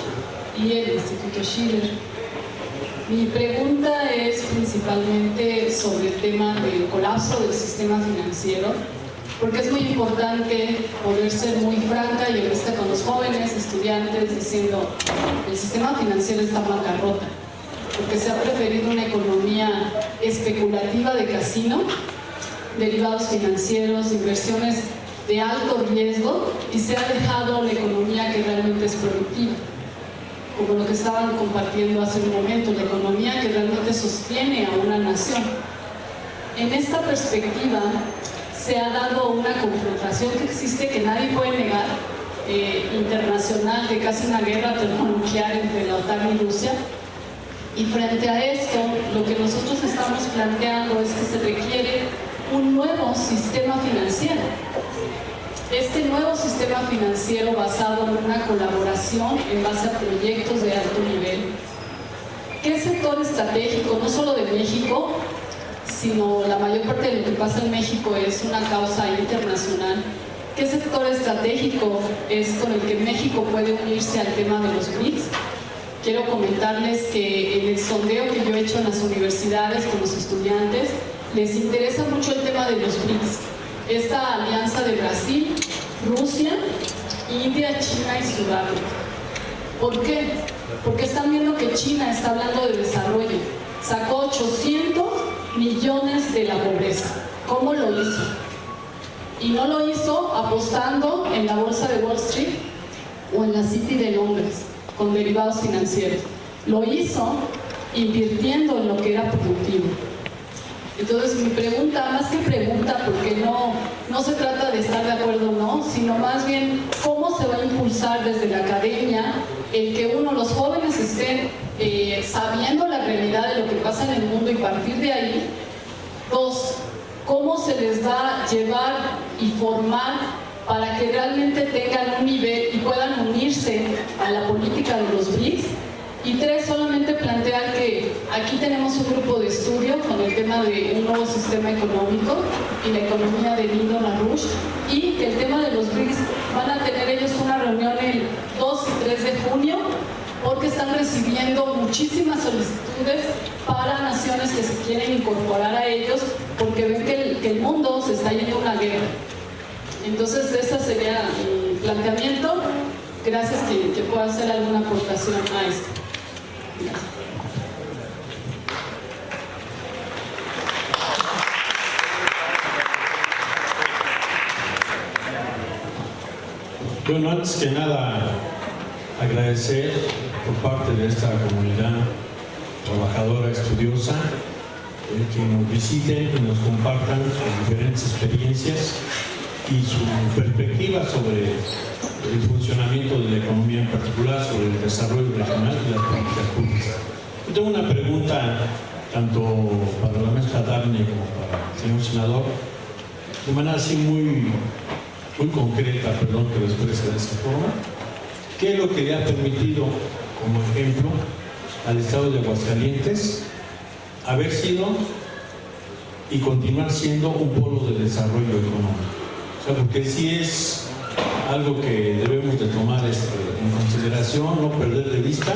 y el Instituto Schiller. Mi pregunta es principalmente sobre el tema del colapso del sistema financiero, porque es muy importante poder ser muy franca y honesta con los jóvenes estudiantes diciendo el sistema financiero está en bancarrota, porque se ha preferido una economía especulativa de casino, derivados financieros, inversiones de alto riesgo, y se ha dejado la economía que realmente es productiva, como lo que estaban compartiendo hace un momento, la economía que realmente sostiene a una nación. En esta perspectiva se ha dado una confrontación que existe, que nadie puede negar, internacional, de casi una guerra termonuclear entre la OTAN y Rusia. Y frente a esto, lo que nosotros estamos planteando es que se requiere un nuevo sistema financiero. Este nuevo sistema financiero basado en una colaboración en base a proyectos de alto nivel. ¿Qué sector estratégico, no solo de México, sino la mayor parte de lo que pasa en México es una causa internacional? ¿Qué sector estratégico es con el que México puede unirse al tema de los BRICS? Quiero comentarles que en el sondeo que yo he hecho en las universidades con los estudiantes, les interesa mucho el tema de los BRICS. Esta alianza de Brasil, Rusia, India, China y Sudáfrica. ¿Por qué? Porque están viendo que China está hablando de desarrollo. Sacó 800 millones de la pobreza. ¿Cómo lo hizo? Y no lo hizo apostando en la bolsa de Wall Street o en la City de Londres con derivados financieros. Lo hizo invirtiendo en lo que era productivo. Entonces mi pregunta, más que pregunta, porque no se trata de estar de acuerdo o no, sino más bien cómo se va a impulsar desde la academia el que los jóvenes estén sabiendo la realidad de lo que pasa en el mundo y partir de ahí. Dos, cómo se les va a llevar y formar para que realmente tengan un nivel y puedan unirse a la política de los BRICS. Y tres, solamente plantear que aquí tenemos un grupo de estudio con el tema de un nuevo sistema económico y la economía de Lyndon LaRouche, y que el tema de los BRICS van a tener ellos una reunión el 2 y 3 de junio, porque están recibiendo muchísimas solicitudes para naciones que se quieren incorporar a ellos, porque ven que el mundo se está yendo a una guerra. Entonces ese sería mi planteamiento. Gracias que pueda hacer alguna aportación a esto. Gracias. Bueno, antes que nada, agradecer por parte de esta comunidad trabajadora, estudiosa, que nos visiten y nos compartan sus diferentes experiencias y su perspectiva sobre el funcionamiento de la economía, en particular sobre el desarrollo regional y las políticas públicas. Yo tengo una pregunta tanto para la maestra Dafne como para el señor senador, de manera así muy concreta, perdón que lo exprese de esa forma, qué es lo que le ha permitido, como ejemplo, al Estado de Aguascalientes haber sido y continuar siendo un polo de desarrollo económico. O sea, porque sí es algo que debemos de tomar en consideración, no perder de vista,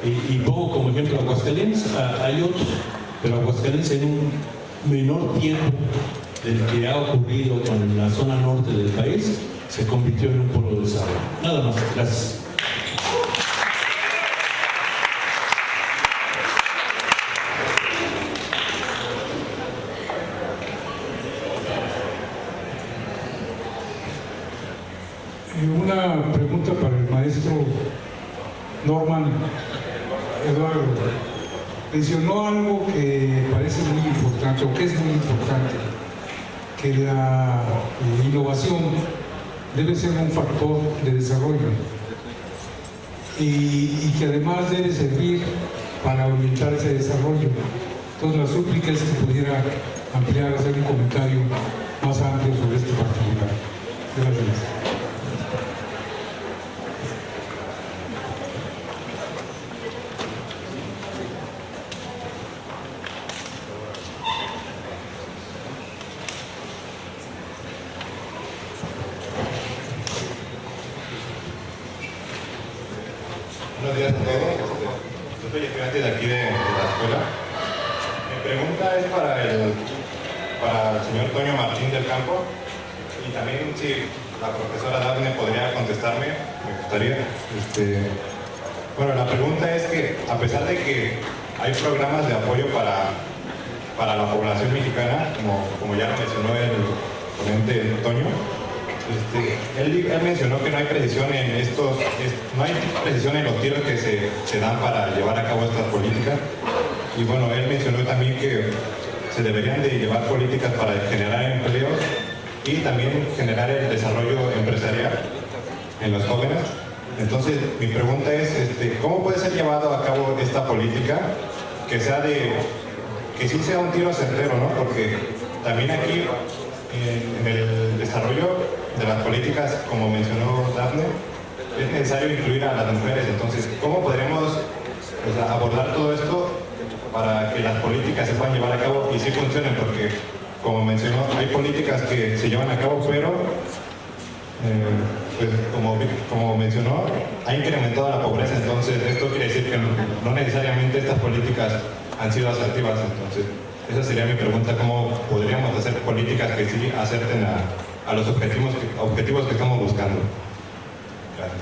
y pongo como ejemplo Aguascalientes, hay otros, pero Aguascalientes en un menor tiempo del que ha ocurrido con la zona norte del país, se convirtió en un polo de desarrollo. Nada más, gracias. Una pregunta para el maestro Norman Eduardo. Mencionó algo que parece muy importante, o que es muy importante, que la innovación debe ser un factor de desarrollo y que además debe servir para orientar ese desarrollo. Entonces la súplica es que pudiera ampliar, hacer un comentario más amplio sobre este particular. Gracias. Buenos días a todos. Yo soy estudiante de aquí de la escuela. Mi pregunta es para el señor Toño Martín del Campo, y también si la profesora Dafne podría contestarme, me gustaría. Bueno, la pregunta es que a pesar de que hay programas de apoyo para la población mexicana, como ya lo mencionó el ponente Toño, él mencionó que no hay precisión no hay precisión en los tiros que se dan para llevar a cabo estas políticas. Y bueno, él mencionó también que se deberían de llevar políticas para generar empleos y también generar el desarrollo empresarial en los jóvenes. Entonces, mi pregunta es, ¿cómo puede ser llevado a cabo esta política que sí sea un tiro certero, ¿no? Porque también aquí, en el desarrollo de las políticas, como mencionó Dafne, es necesario incluir a las mujeres. Entonces, ¿cómo podremos abordar todo esto para que las políticas se puedan llevar a cabo y sí funcionen? Porque, como mencionó, hay políticas que se llevan a cabo, pero pues, como mencionó, ha incrementado la pobreza. Entonces, esto quiere decir que no necesariamente estas políticas han sido asertivas. Entonces, esa sería mi pregunta: ¿cómo podríamos hacer políticas que sí acerten a los objetivos que estamos buscando? Gracias.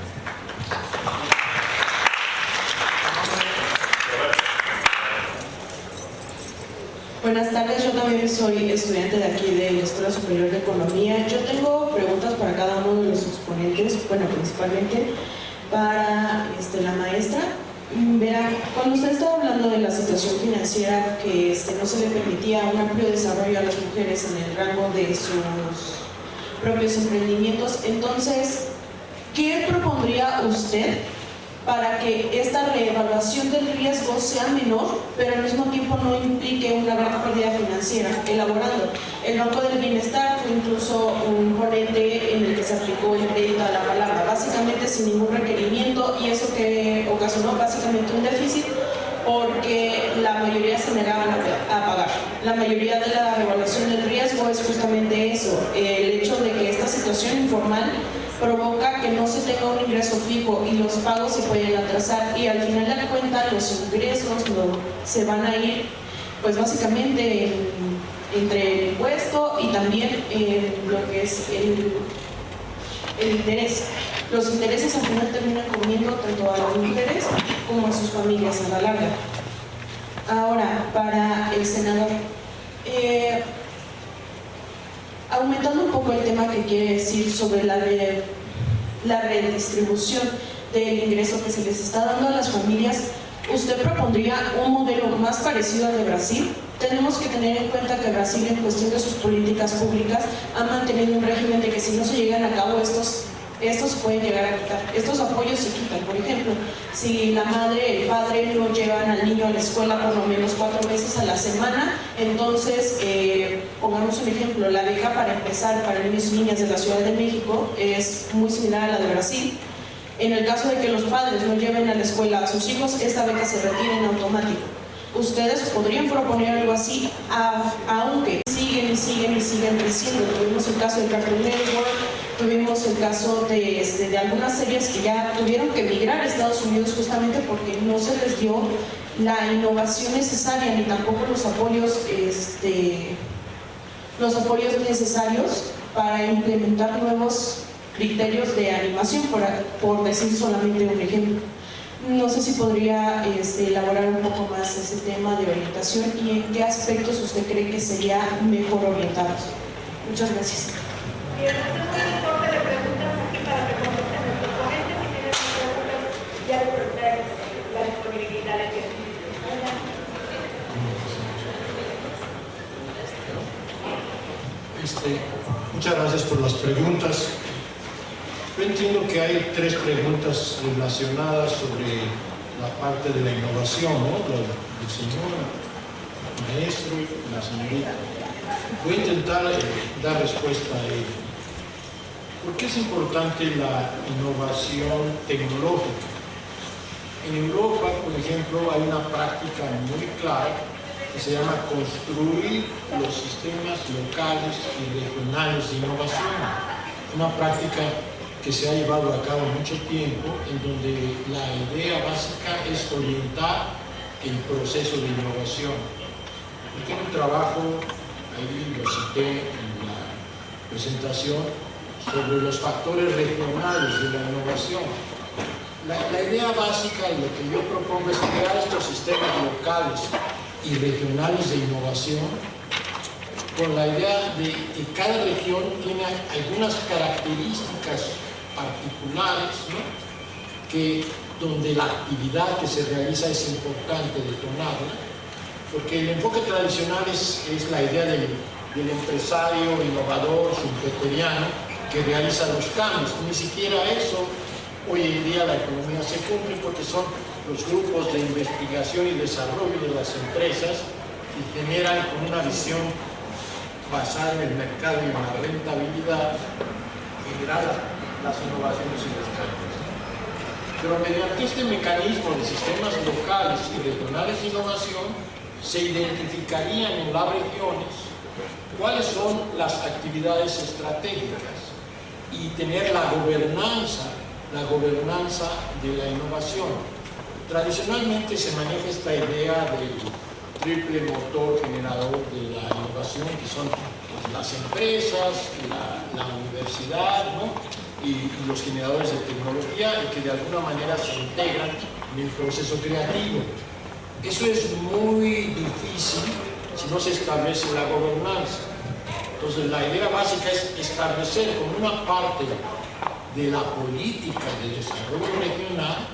Buenas tardes, yo también soy estudiante de aquí de la Escuela Superior de Economía. Yo tengo preguntas para cada uno de los exponentes, bueno, principalmente para la maestra. Verá, cuando usted estaba hablando de la situación financiera, que no se le permitía un amplio desarrollo a las mujeres en el rango de sus propios emprendimientos, entonces, ¿qué propondría usted para que esta reevaluación del riesgo sea menor, pero al mismo tiempo no implique una gran pérdida financiera? Elaborando, el Banco del Bienestar fue incluso un ponente en el que se aplicó el crédito a la palabra, básicamente sin ningún requerimiento, y eso que ocasionó básicamente un déficit porque la mayoría se negaban a pagar. La mayoría de la revaluación del riesgo es justamente eso, el hecho de que esta situación informal provoca que no se tenga un ingreso fijo y los pagos se pueden atrasar, y al final de la cuenta los ingresos se van a ir pues básicamente entre el impuesto y también lo que es el interés. Los intereses al final terminan comiendo tanto a las mujeres como a sus familias a la larga. Ahora, para el senador, aumentando un poco el tema que quiere decir sobre la redistribución del ingreso que se les está dando a las familias, ¿usted propondría un modelo más parecido al de Brasil? Tenemos que tener en cuenta que Brasil, en cuestión de sus políticas públicas, ha mantenido un régimen de que si no se llegan a cabo estos pueden llegar a quitar. estos apoyos se quitan. Por ejemplo, si la madre, el padre no llevan al niño a la escuela por lo menos 4 veces a la semana, entonces, pongamos un ejemplo, la beca para empezar para niños y niñas de la Ciudad de México es muy similar a la de Brasil. En el caso de que los padres no lleven a la escuela a sus hijos, esta beca se retira en automático. Ustedes podrían proponer algo así, aunque siguen creciendo. Tuvimos el caso del Cartoon Network, tuvimos el caso de algunas series que ya tuvieron que emigrar a Estados Unidos justamente porque no se les dio la innovación necesaria ni tampoco los apoyos necesarios para implementar nuevos criterios de animación, por decir solamente un ejemplo. No sé si podría elaborar un poco más ese tema de orientación y en qué aspectos usted cree que sería mejor orientados. Muchas gracias. Bien, hacemos un corte de preguntas aquí para que contesten los proponentes. Si tienen preguntas, ya les preguntaré la disponibilidad de tiempo. Muchas gracias por las preguntas. Yo entiendo que hay 3 preguntas relacionadas sobre la parte de la innovación, ¿no? El señor maestro y la señorita. Voy a intentar dar respuesta a ello. ¿Por qué es importante la innovación tecnológica? En Europa, por ejemplo, hay una práctica muy clara que se llama construir los sistemas locales y regionales de innovación. Una práctica que se ha llevado a cabo mucho tiempo, en donde la idea básica es orientar el proceso de innovación. Yo tengo un trabajo, ahí lo cité en la presentación, sobre los factores regionales de la innovación. La idea básica y lo que yo propongo es crear estos sistemas locales y regionales de innovación con la idea de que cada región tiene algunas características particulares, ¿no? Donde la actividad que se realiza es importante detonarla, porque el enfoque tradicional es la idea del empresario innovador, schumpeteriano, que realiza los cambios. Ni siquiera eso hoy en día la economía se cumple, porque son los grupos de investigación y desarrollo de las empresas que generan con una visión basada en el mercado y en la rentabilidad generar las innovaciones y los cambios. Pero mediante este mecanismo de sistemas locales y regionales de innovación se identificarían en las regiones cuáles son las actividades estratégicas y tener la gobernanza de la innovación. Tradicionalmente se maneja esta idea del triple motor generador de la innovación, que son las empresas, la universidad, ¿no? y los generadores de tecnología, y que de alguna manera se integran en el proceso creativo. Eso es muy difícil si no se establece la gobernanza. Entonces la idea básica es establecer como una parte de la política de desarrollo regional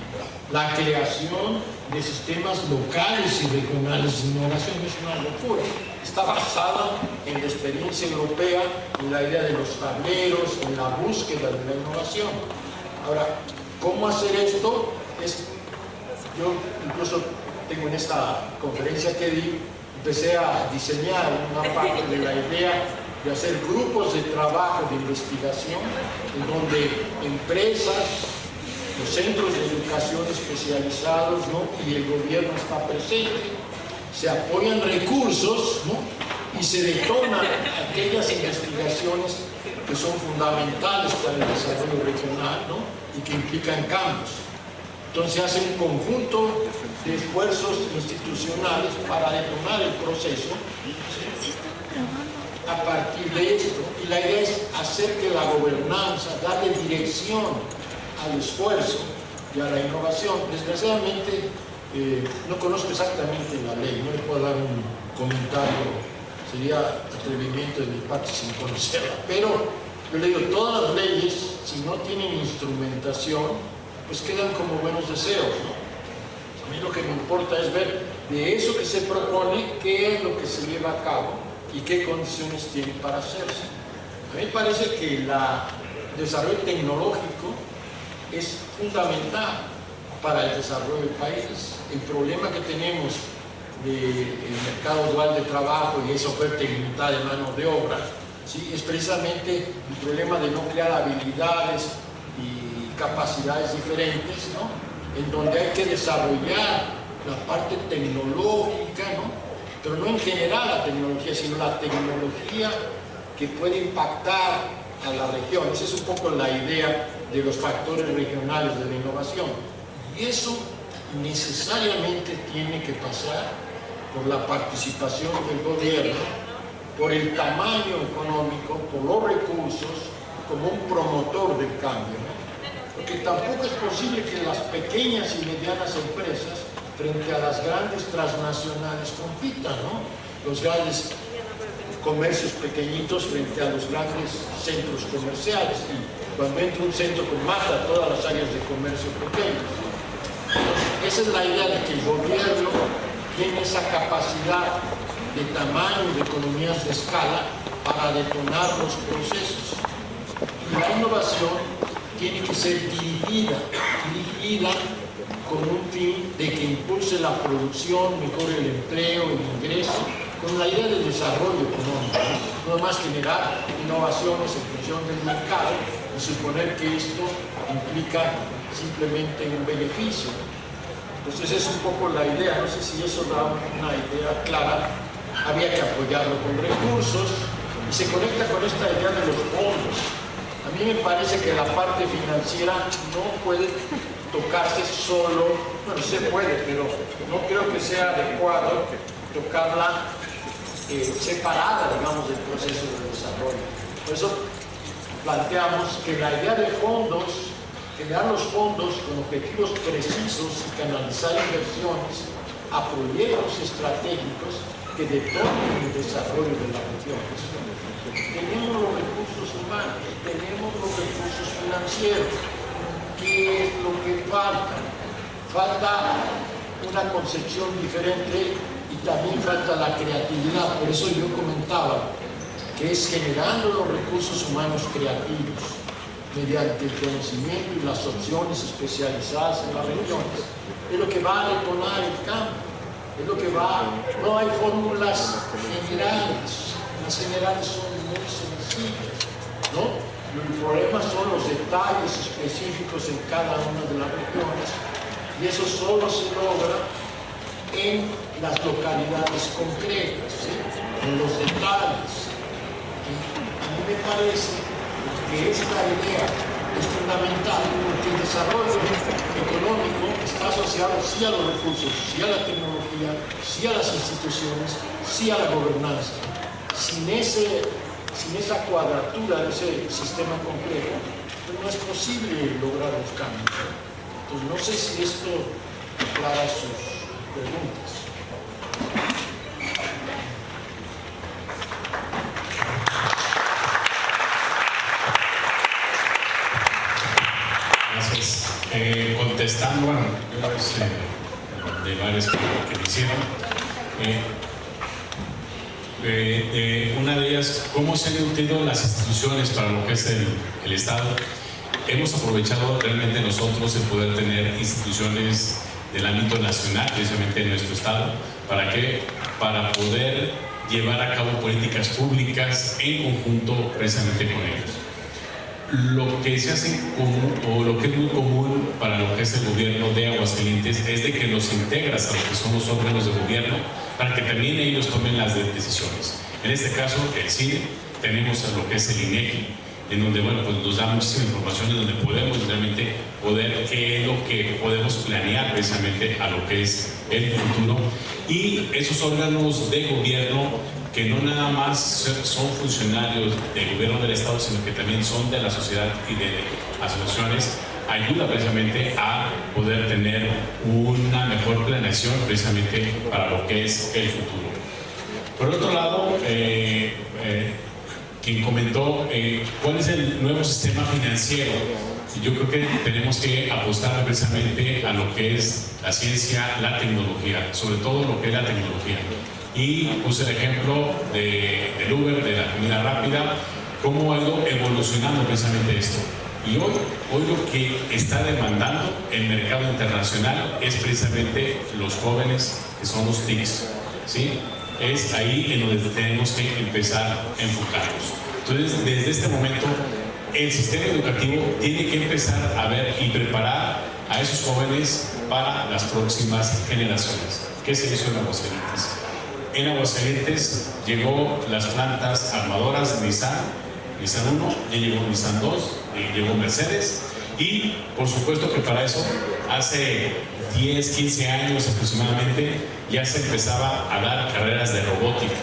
la creación de sistemas locales y regionales de innovación. Es una locura. Está basada en la experiencia europea, en la idea de los tableros, en la búsqueda de la innovación. Ahora, ¿cómo hacer esto? Yo incluso tengo en esta conferencia que di, empecé a diseñar una parte de la idea de hacer grupos de trabajo de investigación en donde empresas, los centros de educación especializados, ¿no? y el gobierno está presente, se apoyan recursos, ¿no? y se detonan aquellas investigaciones que son fundamentales para el desarrollo regional, ¿no? y que implican cambios. Entonces se hace un conjunto de esfuerzos institucionales para detonar el proceso a partir de esto. Y la idea es hacer que la gobernanza, darle dirección al esfuerzo y a la innovación. Desgraciadamente no conozco exactamente la ley, no le puedo dar un comentario, sería atrevimiento de mi parte sin conocerla, pero yo le digo, todas las leyes, si no tienen instrumentación, pues quedan como buenos deseos, ¿no? A mí lo que me importa es ver de eso que se propone, qué es lo que se lleva a cabo y qué condiciones tiene para hacerse. A mí me parece que el desarrollo tecnológico es fundamental para el desarrollo del país. El problema que tenemos del mercado dual de trabajo y esa oferta ilimitada de mano de obra, ¿sí?, es precisamente el problema de no crear habilidades y capacidades diferentes, ¿no?, en donde hay que desarrollar la parte tecnológica, ¿no?, pero no en general la tecnología, sino la tecnología que puede impactar a la región. Esa es un poco la idea de los factores regionales de la innovación. Y eso necesariamente tiene que pasar por la participación del gobierno, por el tamaño económico, por los recursos, como un promotor del cambio, ¿no? Porque tampoco es posible que las pequeñas y medianas empresas frente a las grandes transnacionales compitan, ¿no? Los grandes comercios pequeñitos frente a los grandes centros comerciales, y cuando entra un centro mata todas las áreas de comercio pequeños. Entonces, esa es la idea de que el gobierno tiene esa capacidad de tamaño y de economías de escala para detonar los procesos. Y la innovación tiene que ser dirigida con un fin de que impulse la producción, mejore el empleo, el ingreso, con la idea de desarrollo económico, no más generar innovaciones en función del mercado y suponer que esto implica simplemente un beneficio. Entonces esa es un poco la idea, no sé si eso da una idea clara. Había que apoyarlo con recursos y se conecta con esta idea de los fondos. A mí me parece que la parte financiera no puede tocarse solo, bueno, se puede, pero no creo que sea adecuado tocarla separada, digamos, del proceso de desarrollo. Por eso planteamos que la idea de fondos, generar los fondos con objetivos precisos y canalizar inversiones a proyectos estratégicos que detonen el desarrollo de la región. Tenemos los recursos humanos, tenemos los recursos financieros. ¿Qué es lo que falta? Falta una concepción diferente y también falta la creatividad. Por eso yo comentaba que es generando los recursos humanos creativos mediante el conocimiento y las opciones especializadas en las regiones. Es lo que va a detonar el cambio. Es lo que va, no hay fórmulas generales, las generales son muy sencillas, ¿no? El problema son los detalles específicos en cada una de las regiones, y eso solo se logra en las localidades concretas, ¿sí?, en los detalles. Y a mí me parece que esta idea es fundamental, porque el desarrollo económico está asociado sí a los recursos, sí a la tecnología, sí a las instituciones, sí a la gobernanza. Sin esa cuadratura de ese sistema complejo, pues no es posible lograr los cambios. Entonces, no sé si esto aclara sus preguntas. Gracias. Contestando, bueno, de varias que me hicieron. Una de ellas, ¿cómo se han nutrido las instituciones para lo que es el Estado? Hemos aprovechado realmente nosotros el poder tener instituciones del ámbito nacional, precisamente en nuestro Estado. ¿Para qué? Para poder llevar a cabo políticas públicas en conjunto precisamente con ellos. Lo que se hace común, o lo que es muy común para lo que es el gobierno de Aguascalientes, es de que los integras a lo que son los órganos de gobierno para que también ellos tomen las decisiones. En este caso, el CIDE, tenemos a lo que es el INEGI, en donde, bueno, pues nos da muchísima información, en donde podemos realmente qué es lo que podemos planear precisamente a lo que es el futuro. Y esos órganos de gobierno, que no nada más son funcionarios del gobierno del Estado, sino que también son de la sociedad y de asociaciones, ayuda precisamente a poder tener una mejor planeación precisamente para lo que es el futuro. Por otro lado, quien comentó cuál es el nuevo sistema financiero, yo creo que tenemos que apostar precisamente a lo que es la ciencia, la tecnología, sobre todo lo que es la tecnología. Y puse el ejemplo del Uber, de la comida rápida, cómo ha ido evolucionando precisamente esto. Y hoy lo que está demandando el mercado internacional es precisamente los jóvenes, que son los TICs, ¿sí? Es ahí en donde tenemos que empezar a enfocarnos. Entonces, desde este momento, el sistema educativo tiene que empezar a ver y preparar a esos jóvenes para las próximas generaciones. ¿Qué se hizo en Aguascalientes? En Aguascalientes llegó las plantas armadoras de Nissan 1, ya llegó Nissan 2, llegó Mercedes, y por supuesto que para eso hace 10, 15 años aproximadamente ya se empezaba a dar carreras de robótica,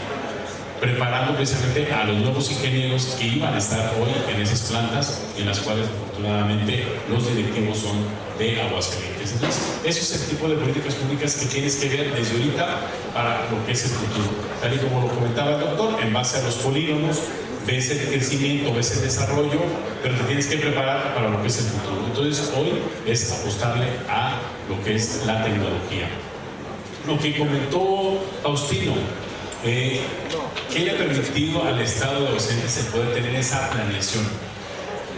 preparando precisamente a los nuevos ingenieros que iban a estar hoy en esas plantas, en las cuales afortunadamente los directivos son de Aguascalientes. Entonces, eso es el tipo de políticas públicas que tienes que ver desde ahorita para lo que es el futuro. Tal y como lo comentaba el doctor, en base a los polígonos, ves el crecimiento, ves el desarrollo, pero te tienes que preparar para lo que es el futuro. Entonces, hoy es apostarle a lo que es la tecnología. Lo que comentó Faustino, ¿qué le ha permitido al Estado de Aguascalientes el poder tener esa planeación?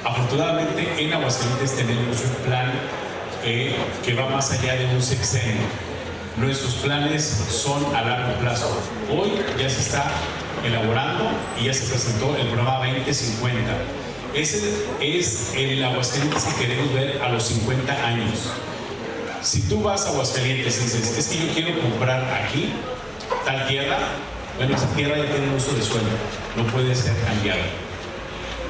Afortunadamente, en Aguascalientes tenemos un plan que va más allá de un sexenio. Nuestros planes son a largo plazo. Hoy ya se está elaborando y ya se presentó el programa 2050. Ese es el Aguascalientes que queremos ver a los 50 años. Si tú vas a Aguascalientes y dices, es que yo quiero comprar aquí tal tierra, bueno, esa tierra ya tiene un uso de suelo, no puede ser cambiada.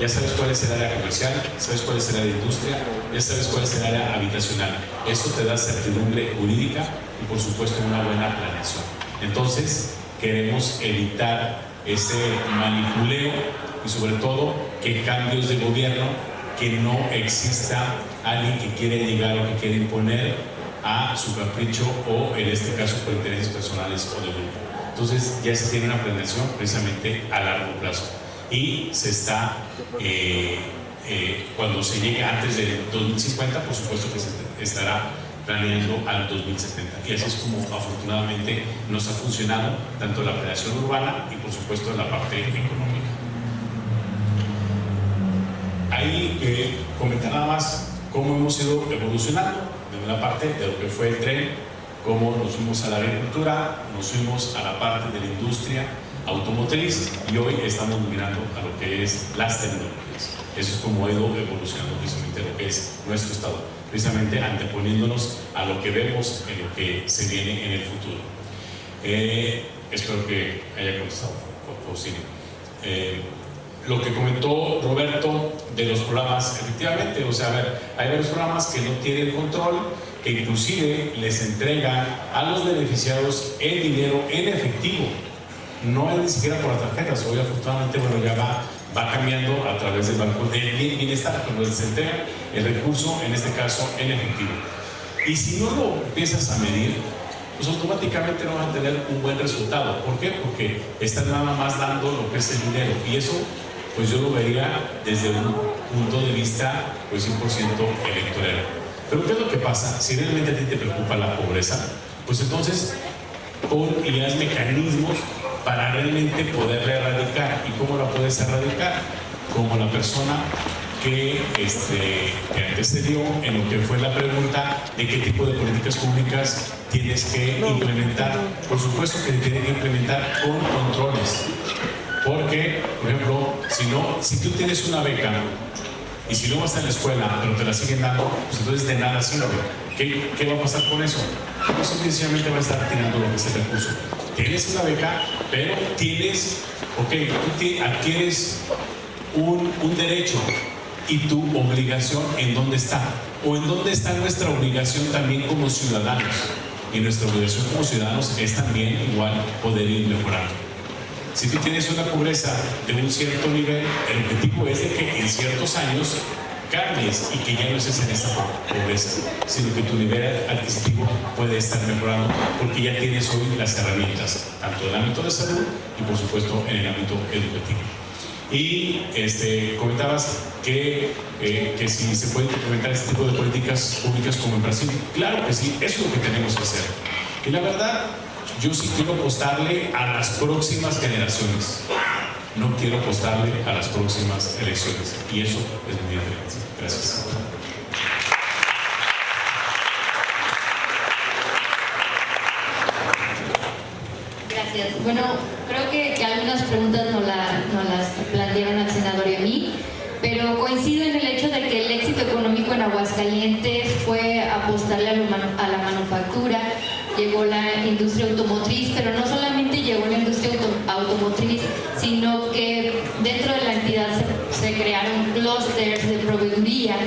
Ya sabes cuál es el área comercial, sabes cuál es el área de industria, ya sabes cuál es el área habitacional. Eso te da certidumbre jurídica y por supuesto una buena planeación. Entonces queremos evitar ese manipuleo y sobre todo que cambios de gobierno, que no exista alguien que quiere llegar o que quiere imponer a su capricho o en este caso por intereses personales o de grupo. Entonces ya se tiene una planeación precisamente a largo plazo y se está, cuando se llegue antes del 2050, por supuesto que se estará planeando al 2070. Y así es como afortunadamente nos ha funcionado tanto la planeación urbana y por supuesto en la parte económica. Ahí comentar nada más cómo hemos ido evolucionando de una parte de lo que fue el tren, cómo nos fuimos a la agricultura, nos fuimos a la parte de la industria automotriz y hoy estamos mirando a lo que es las tecnologías. Eso es como ha ido evolucionando precisamente lo que es nuestro estado, precisamente anteponiéndonos a lo que vemos en lo que se viene en el futuro. Espero que haya contestado, Faustino. Lo que comentó Roberto de los programas, efectivamente, o sea, a ver, hay varios programas que no tienen control, que inclusive les entregan a los beneficiados el dinero en efectivo, no es ni siquiera por las tarjetas. Hoy afortunadamente, bueno, ya va cambiando a través del Banco de Bienestar, cuando les entregan el recurso, en este caso en efectivo. Y si no lo empiezas a medir, pues automáticamente no van a tener un buen resultado. ¿Por qué? Porque están nada más dando lo que es el dinero, y eso pues yo lo vería desde un punto de vista pues 100% electoral. Pero ¿qué es lo que pasa? Si realmente a ti te preocupa la pobreza, pues entonces pon y haz mecanismos para realmente poderla erradicar. ¿Y cómo la puedes erradicar? Como la persona que antecedió en lo que fue la pregunta de qué tipo de políticas públicas tienes que implementar. Por supuesto que se tiene que implementar con controles. Porque, por ejemplo, si tú tienes una beca y si no vas a la escuela, pero te la siguen dando, pues entonces de nada sirve. ¿Qué va a pasar con eso? Pues sencillamente va a estar tirando lo que es el recurso. Tienes una beca, pero tienes, tú adquieres un derecho, y tu obligación ¿en dónde está? O en dónde está nuestra obligación también como ciudadanos. Y nuestra obligación como ciudadanos es también igual poder ir mejorando. Si tú tienes una pobreza de un cierto nivel, el objetivo es de que en ciertos años cambies y que ya no estés en esa pobreza, sino que tu nivel adquisitivo puede estar mejorando porque ya tienes hoy las herramientas, tanto en el ámbito de salud y por supuesto en el ámbito educativo. Y comentabas que si se puede implementar este tipo de políticas públicas como en Brasil. Claro que sí, eso es lo que tenemos que hacer. Y la verdad, yo sí quiero apostarle a las próximas generaciones. no quiero apostarle a las próximas elecciones. Y eso es mi diferencia. Gracias. Gracias. Bueno, creo que algunas preguntas no las plantearon al senador y a mí, pero coincido en el hecho de que el éxito económico en Aguascalientes fue apostarle a la manufactura. Llegó la industria automotriz, pero no solamente llegó la industria automotriz, sino que dentro de la entidad se crearon clústeres de proveeduría,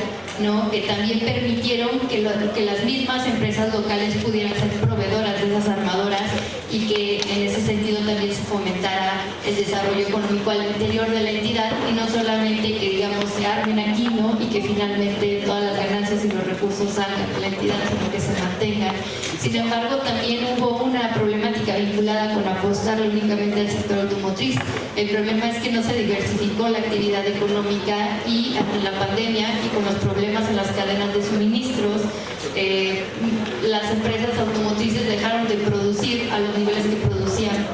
¿no?, que también permitieron que las mismas empresas locales pudieran ser proveedoras de esas armadoras y que en ese sentido también se fomentara el desarrollo económico al interior de la entidad y no solamente que, digamos, se armen aquí, ¿no?, y que finalmente todas las ganancias y los recursos salgan de la entidad, sino que se mantengan. Sin embargo, también hubo una problemática vinculada con apostarle únicamente al sector automotriz. El problema es que no se diversificó la actividad económica y ante la pandemia y con los problemas en las cadenas de suministros, las empresas automotrices dejaron de producir a los niveles que producían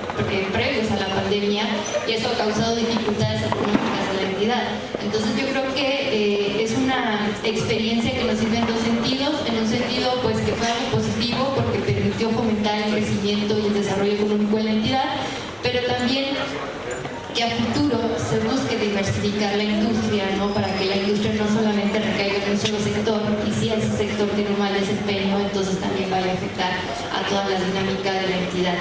previos a la pandemia y eso ha causado dificultades económicas a la entidad. Entonces yo creo que es una experiencia que nos sirve en dos sentidos. En un sentido, pues, que fue algo positivo porque permitió fomentar el crecimiento y el desarrollo económico en la entidad, pero también que a futuro se busque diversificar la industria, ¿no?, para que la industria no solamente recaiga en un solo sector y si ese sector tiene un mal desempeño, entonces también vaya a afectar a toda la dinámica de la entidad.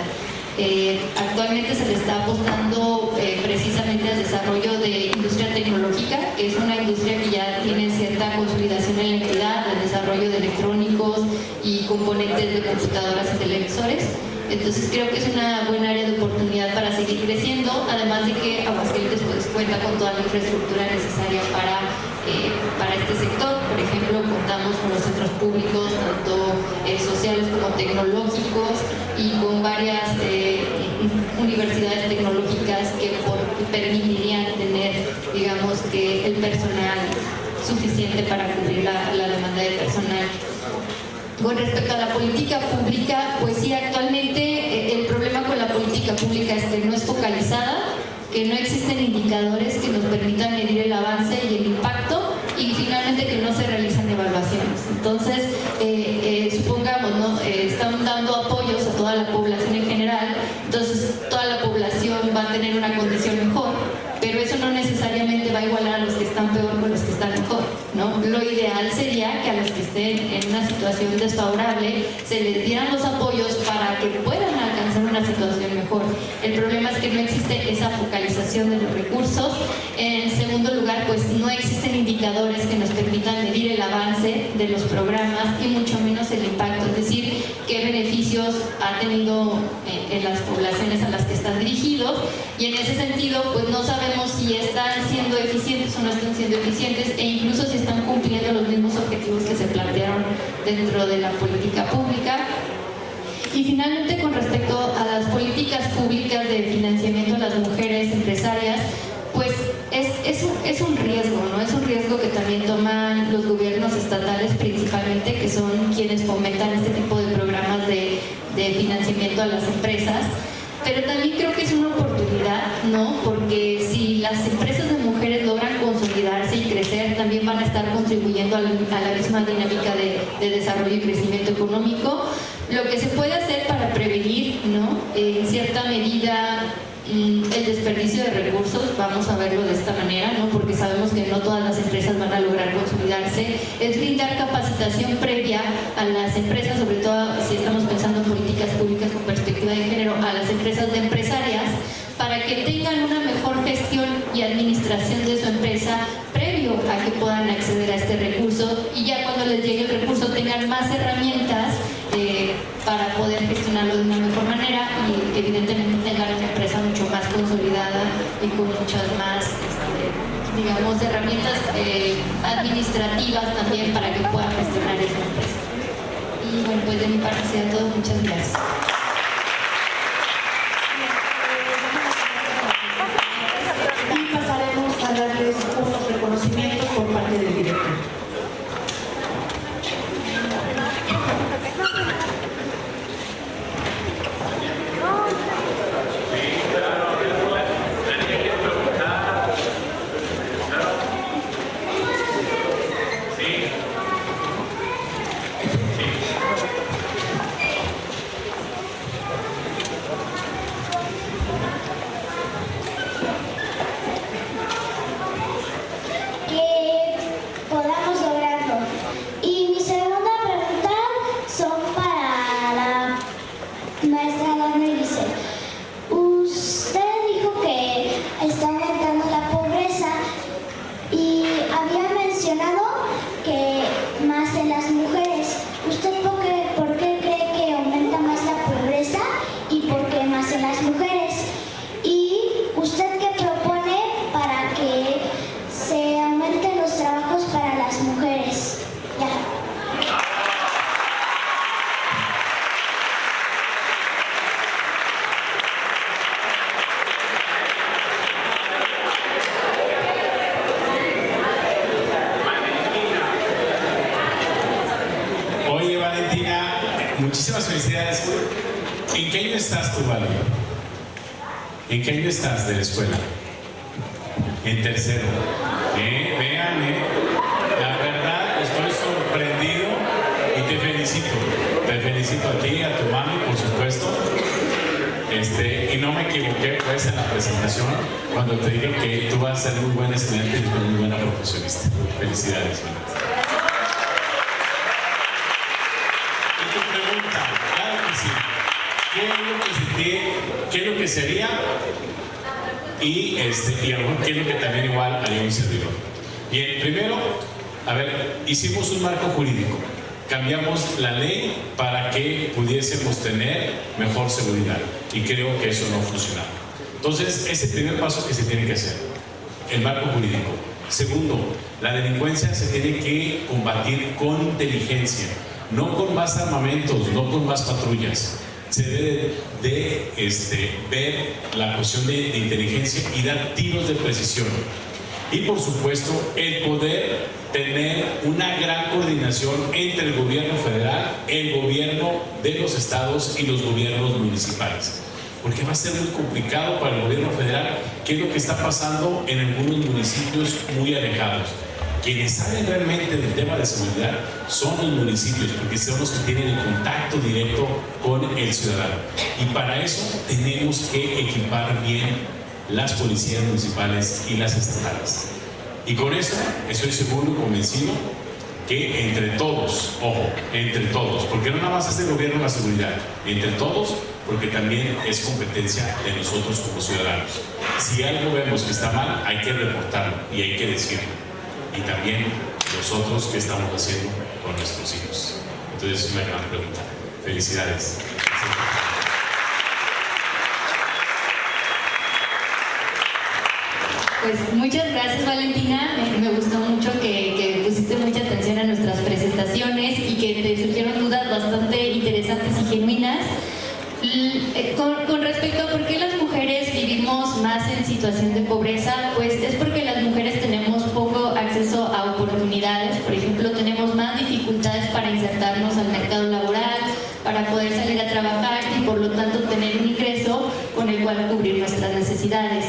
Actualmente se le está apostando precisamente al desarrollo de industria tecnológica, que es una industria que ya tiene cierta consolidación en la entidad, el desarrollo de electrónicos y componentes de computadoras y televisores. Entonces creo que es una buena área de oportunidad para seguir creciendo, además de que Aguascalientes pues cuenta con toda la infraestructura necesaria para este sector. Por ejemplo, contamos con los centros públicos, tanto sociales como tecnológicos, y con varias universidades tecnológicas que permitirían tener, digamos, que el personal suficiente para cubrir la demanda de personal. Con respecto a la política pública, pues sí, actualmente el problema con la política pública es que no es focalizada, que no existen indicadores que nos permitan medir el avance y el impacto y finalmente que no se realizan evaluaciones. Entonces, supongamos, ¿no?, están dando apoyos a toda la población en general, entonces toda la población va a tener una condición mejor, pero eso no necesariamente va a igualar a los que están peor con los que están mejor, ¿no? Lo ideal sería que a los que estén en una situación desfavorable se les dieran los apoyos para que puedan alcanzar una situación mejor. El problema es que no existe esa focalización de los recursos. En segundo lugar, pues no existen indicadores que nos permitan medir el avance de los programas y mucho menos el impacto, es decir, qué beneficios ha tenido en las poblaciones a las que están dirigidos, y en ese sentido pues no sabemos si están siendo eficientes o no están siendo eficientes, e incluso si están cumpliendo los mismos objetivos que se plantearon dentro de la política pública. Y finalmente, con respecto a las políticas públicas de financiamiento a las mujeres empresarias, pues es un riesgo, ¿no? Es un riesgo que también toman los gobiernos estatales principalmente, que son quienes fomentan este tipo de programas de financiamiento a las empresas. Pero también creo que es una oportunidad, ¿no? Porque si las empresas de mujeres logran consolidarse y crecer, también van a estar contribuyendo a la misma dinámica de desarrollo y crecimiento económico. Lo que se puede hacer para prevenir, ¿no?, en cierta medida el desperdicio de recursos, vamos a verlo de esta manera, ¿no?, porque sabemos que no todas las empresas van a lograr consolidarse, es brindar capacitación previa a las empresas, sobre todo si estamos pensando en políticas públicas con perspectiva de género, a las empresas de empresarias, para que tengan una mejor gestión y administración de su empresa previo a que puedan acceder a este recurso, y ya cuando les llegue el recurso tengan más herramientas para poder gestionarlo de una mejor manera y evidentemente tengan una empresa mucho más consolidada y con muchas más, digamos, herramientas administrativas también para que puedan gestionar esa empresa. Y bueno, pues de mi parte sería todo. Muchas gracias. Y pasaremos a darles unos reconocimientos por parte del director. muchísimas felicidades. ¿En qué año estás tú, Vale? ¿En qué año estás de la escuela? En tercero. Vean, la verdad estoy sorprendido y te felicito. Te felicito a ti, a tu mami, por supuesto. Y no me equivoqué pues en la presentación cuando te dije que tú vas a ser muy buen estudiante y muy buena profesionista. Felicidades. Y tu pregunta, claro que sí. ¿Qué es lo que sería? Y a lo mejor qué es lo que también igual haría un servidor. Bien, primero, a ver, hicimos un marco jurídico. Cambiamos la ley para que pudiésemos tener mejor seguridad y creo que eso no funcionaba. Entonces, ese es el primer paso que se tiene que hacer, el marco jurídico. Segundo, la delincuencia se tiene que combatir con inteligencia, no con más armamentos, no con más patrullas. Se debe de ver la cuestión de inteligencia y dar tiros de precisión. Y por supuesto, el poder tener una gran coordinación entre el gobierno federal, el gobierno de los estados y los gobiernos municipales. Porque va a ser muy complicado para el gobierno federal qué es lo que está pasando en algunos municipios muy alejados. Quienes saben realmente del tema de seguridad son los municipios, porque son los que tienen el contacto directo con el ciudadano. Y para eso tenemos que equipar bien las policías municipales y las estatales. Y con esto estoy seguro y convencido que entre todos, ojo, entre todos, porque no nada más es el gobierno la seguridad, entre todos, porque también es competencia de nosotros como ciudadanos. Si algo vemos que está mal, hay que reportarlo y hay que decirlo. Y también nosotros qué estamos haciendo con nuestros hijos. Entonces es una gran pregunta. Felicidades. Pues muchas gracias, Valentina. Me gustó mucho que pusiste mucha atención a nuestras presentaciones y que te surgieron dudas bastante interesantes y genuinas. Con respecto a por qué las mujeres vivimos más en situación de pobreza, pues es porque las mujeres tenemos poco acceso a oportunidades. Por ejemplo, tenemos más dificultades para insertarnos al mercado laboral, para poder salir a trabajar y por lo tanto tener un ingreso con el cual cubrir nuestras necesidades.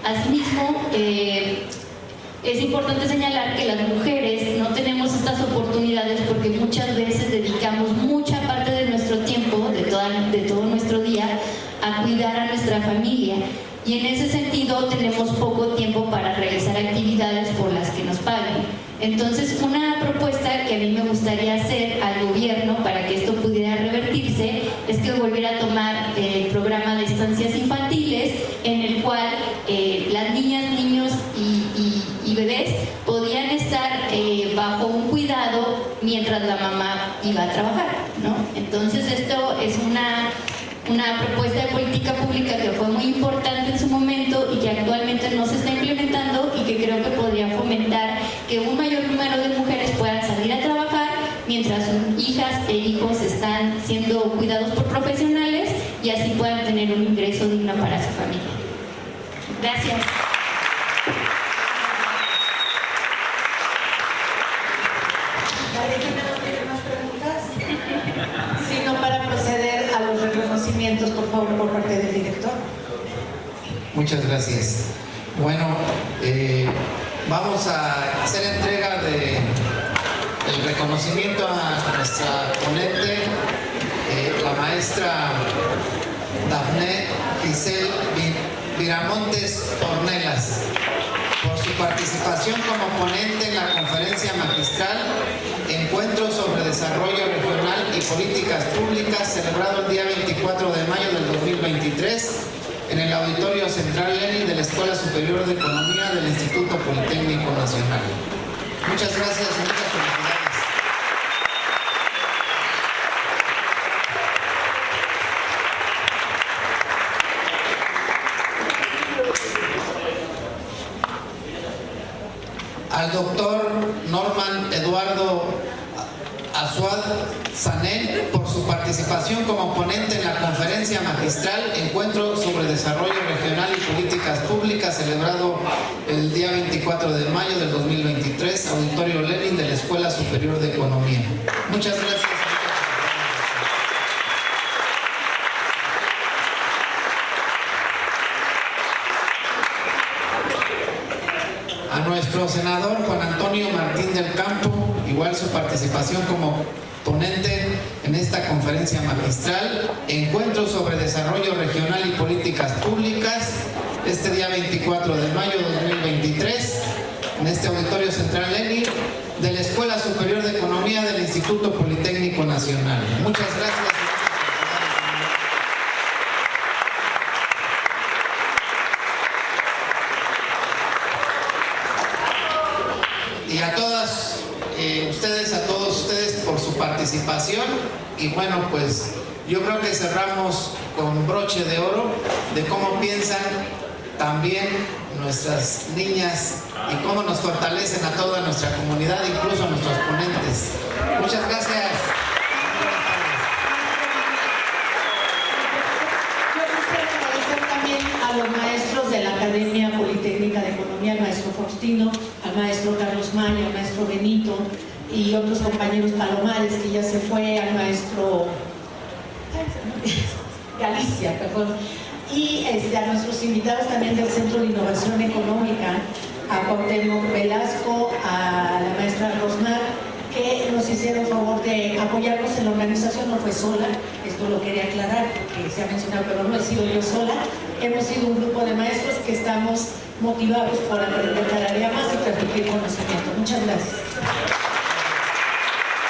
Asimismo, es importante señalar que las mujeres no tenemos estas oportunidades porque muchas veces dedicamos mucha parte de nuestro tiempo, de todo nuestro día, a cuidar a nuestra familia. Y en ese sentido tenemos poco tiempo para realizar actividades por las que nos paguen. Entonces, una propuesta que a mí me gustaría hacer al gobierno para que esto pudiera revertirse es que volviera a tomar el programa de estancias infantiles en el cual las niñas, niños y bebés podían estar bajo un cuidado mientras la mamá iba a trabajar, ¿no? Entonces, esto es una propuesta de política pública que fue muy importante en su momento y que actualmente no se está implementando y que creo que podría fomentar que un mayor número de mujeres puedan salir a trabajar mientras sus hijas e hijos están siendo cuidados por profesionales y así puedan tener un ingreso digno para su familia. Gracias. Sino para proceder a los reconocimientos, por favor, por parte del director. Muchas gracias. Bueno, vamos a hacer entrega del reconocimiento a nuestra ponente, la maestra Dafne Giselle Viramontes Ornelas, por su participación como ponente en la conferencia magistral Encuentro sobre Desarrollo Regional y Políticas Públicas, celebrado el día 24 de mayo del 2023 en el Auditorio Central Lenin de la Escuela Superior de Economía del Instituto Politécnico Nacional. Muchas gracias y muchas felicidades. Al doctor Norman Eduardo Azuad Sanén por su participación como ponente en la conferencia magistral Encuentro sobre Desarrollo Regional y Políticas Públicas, celebrado el día 24 de mayo del 2023, Auditorio Lenin de la Escuela Superior de Economía. Muchas gracias. nuestro senador Juan Antonio Martín del Campo, igual su participación como ponente en esta conferencia magistral, Encuentro sobre Desarrollo Regional y Políticas Públicas, este día 24 de mayo de 2023, en este Auditorio Central Lenin, de la Escuela Superior de Economía del Instituto Politécnico Nacional. Muchas gracias. Y a todas ustedes, a todos ustedes por su participación. Y bueno, pues yo creo que cerramos con broche de oro de cómo piensan también nuestras niñas y cómo nos fortalecen a toda nuestra comunidad, incluso a nuestros ponentes. Muchas gracias. A los maestros de la Academia Politécnica de Economía, al maestro Faustino, al maestro Carlos Maya, al maestro Benito y otros compañeros Palomares, que ya se fue, al maestro Galicia, perdón, y a nuestros invitados también del Centro de Innovación Económica, a Cuauhtémoc Velasco, a la maestra Rosmar, que nos hicieron favor de apoyarnos en la organización. No fue sola, esto lo quería aclarar porque se ha mencionado, pero no he sido yo sola. Hemos sido un grupo de maestros que estamos motivados por aprender cada día más y transmitir conocimiento. Muchas gracias.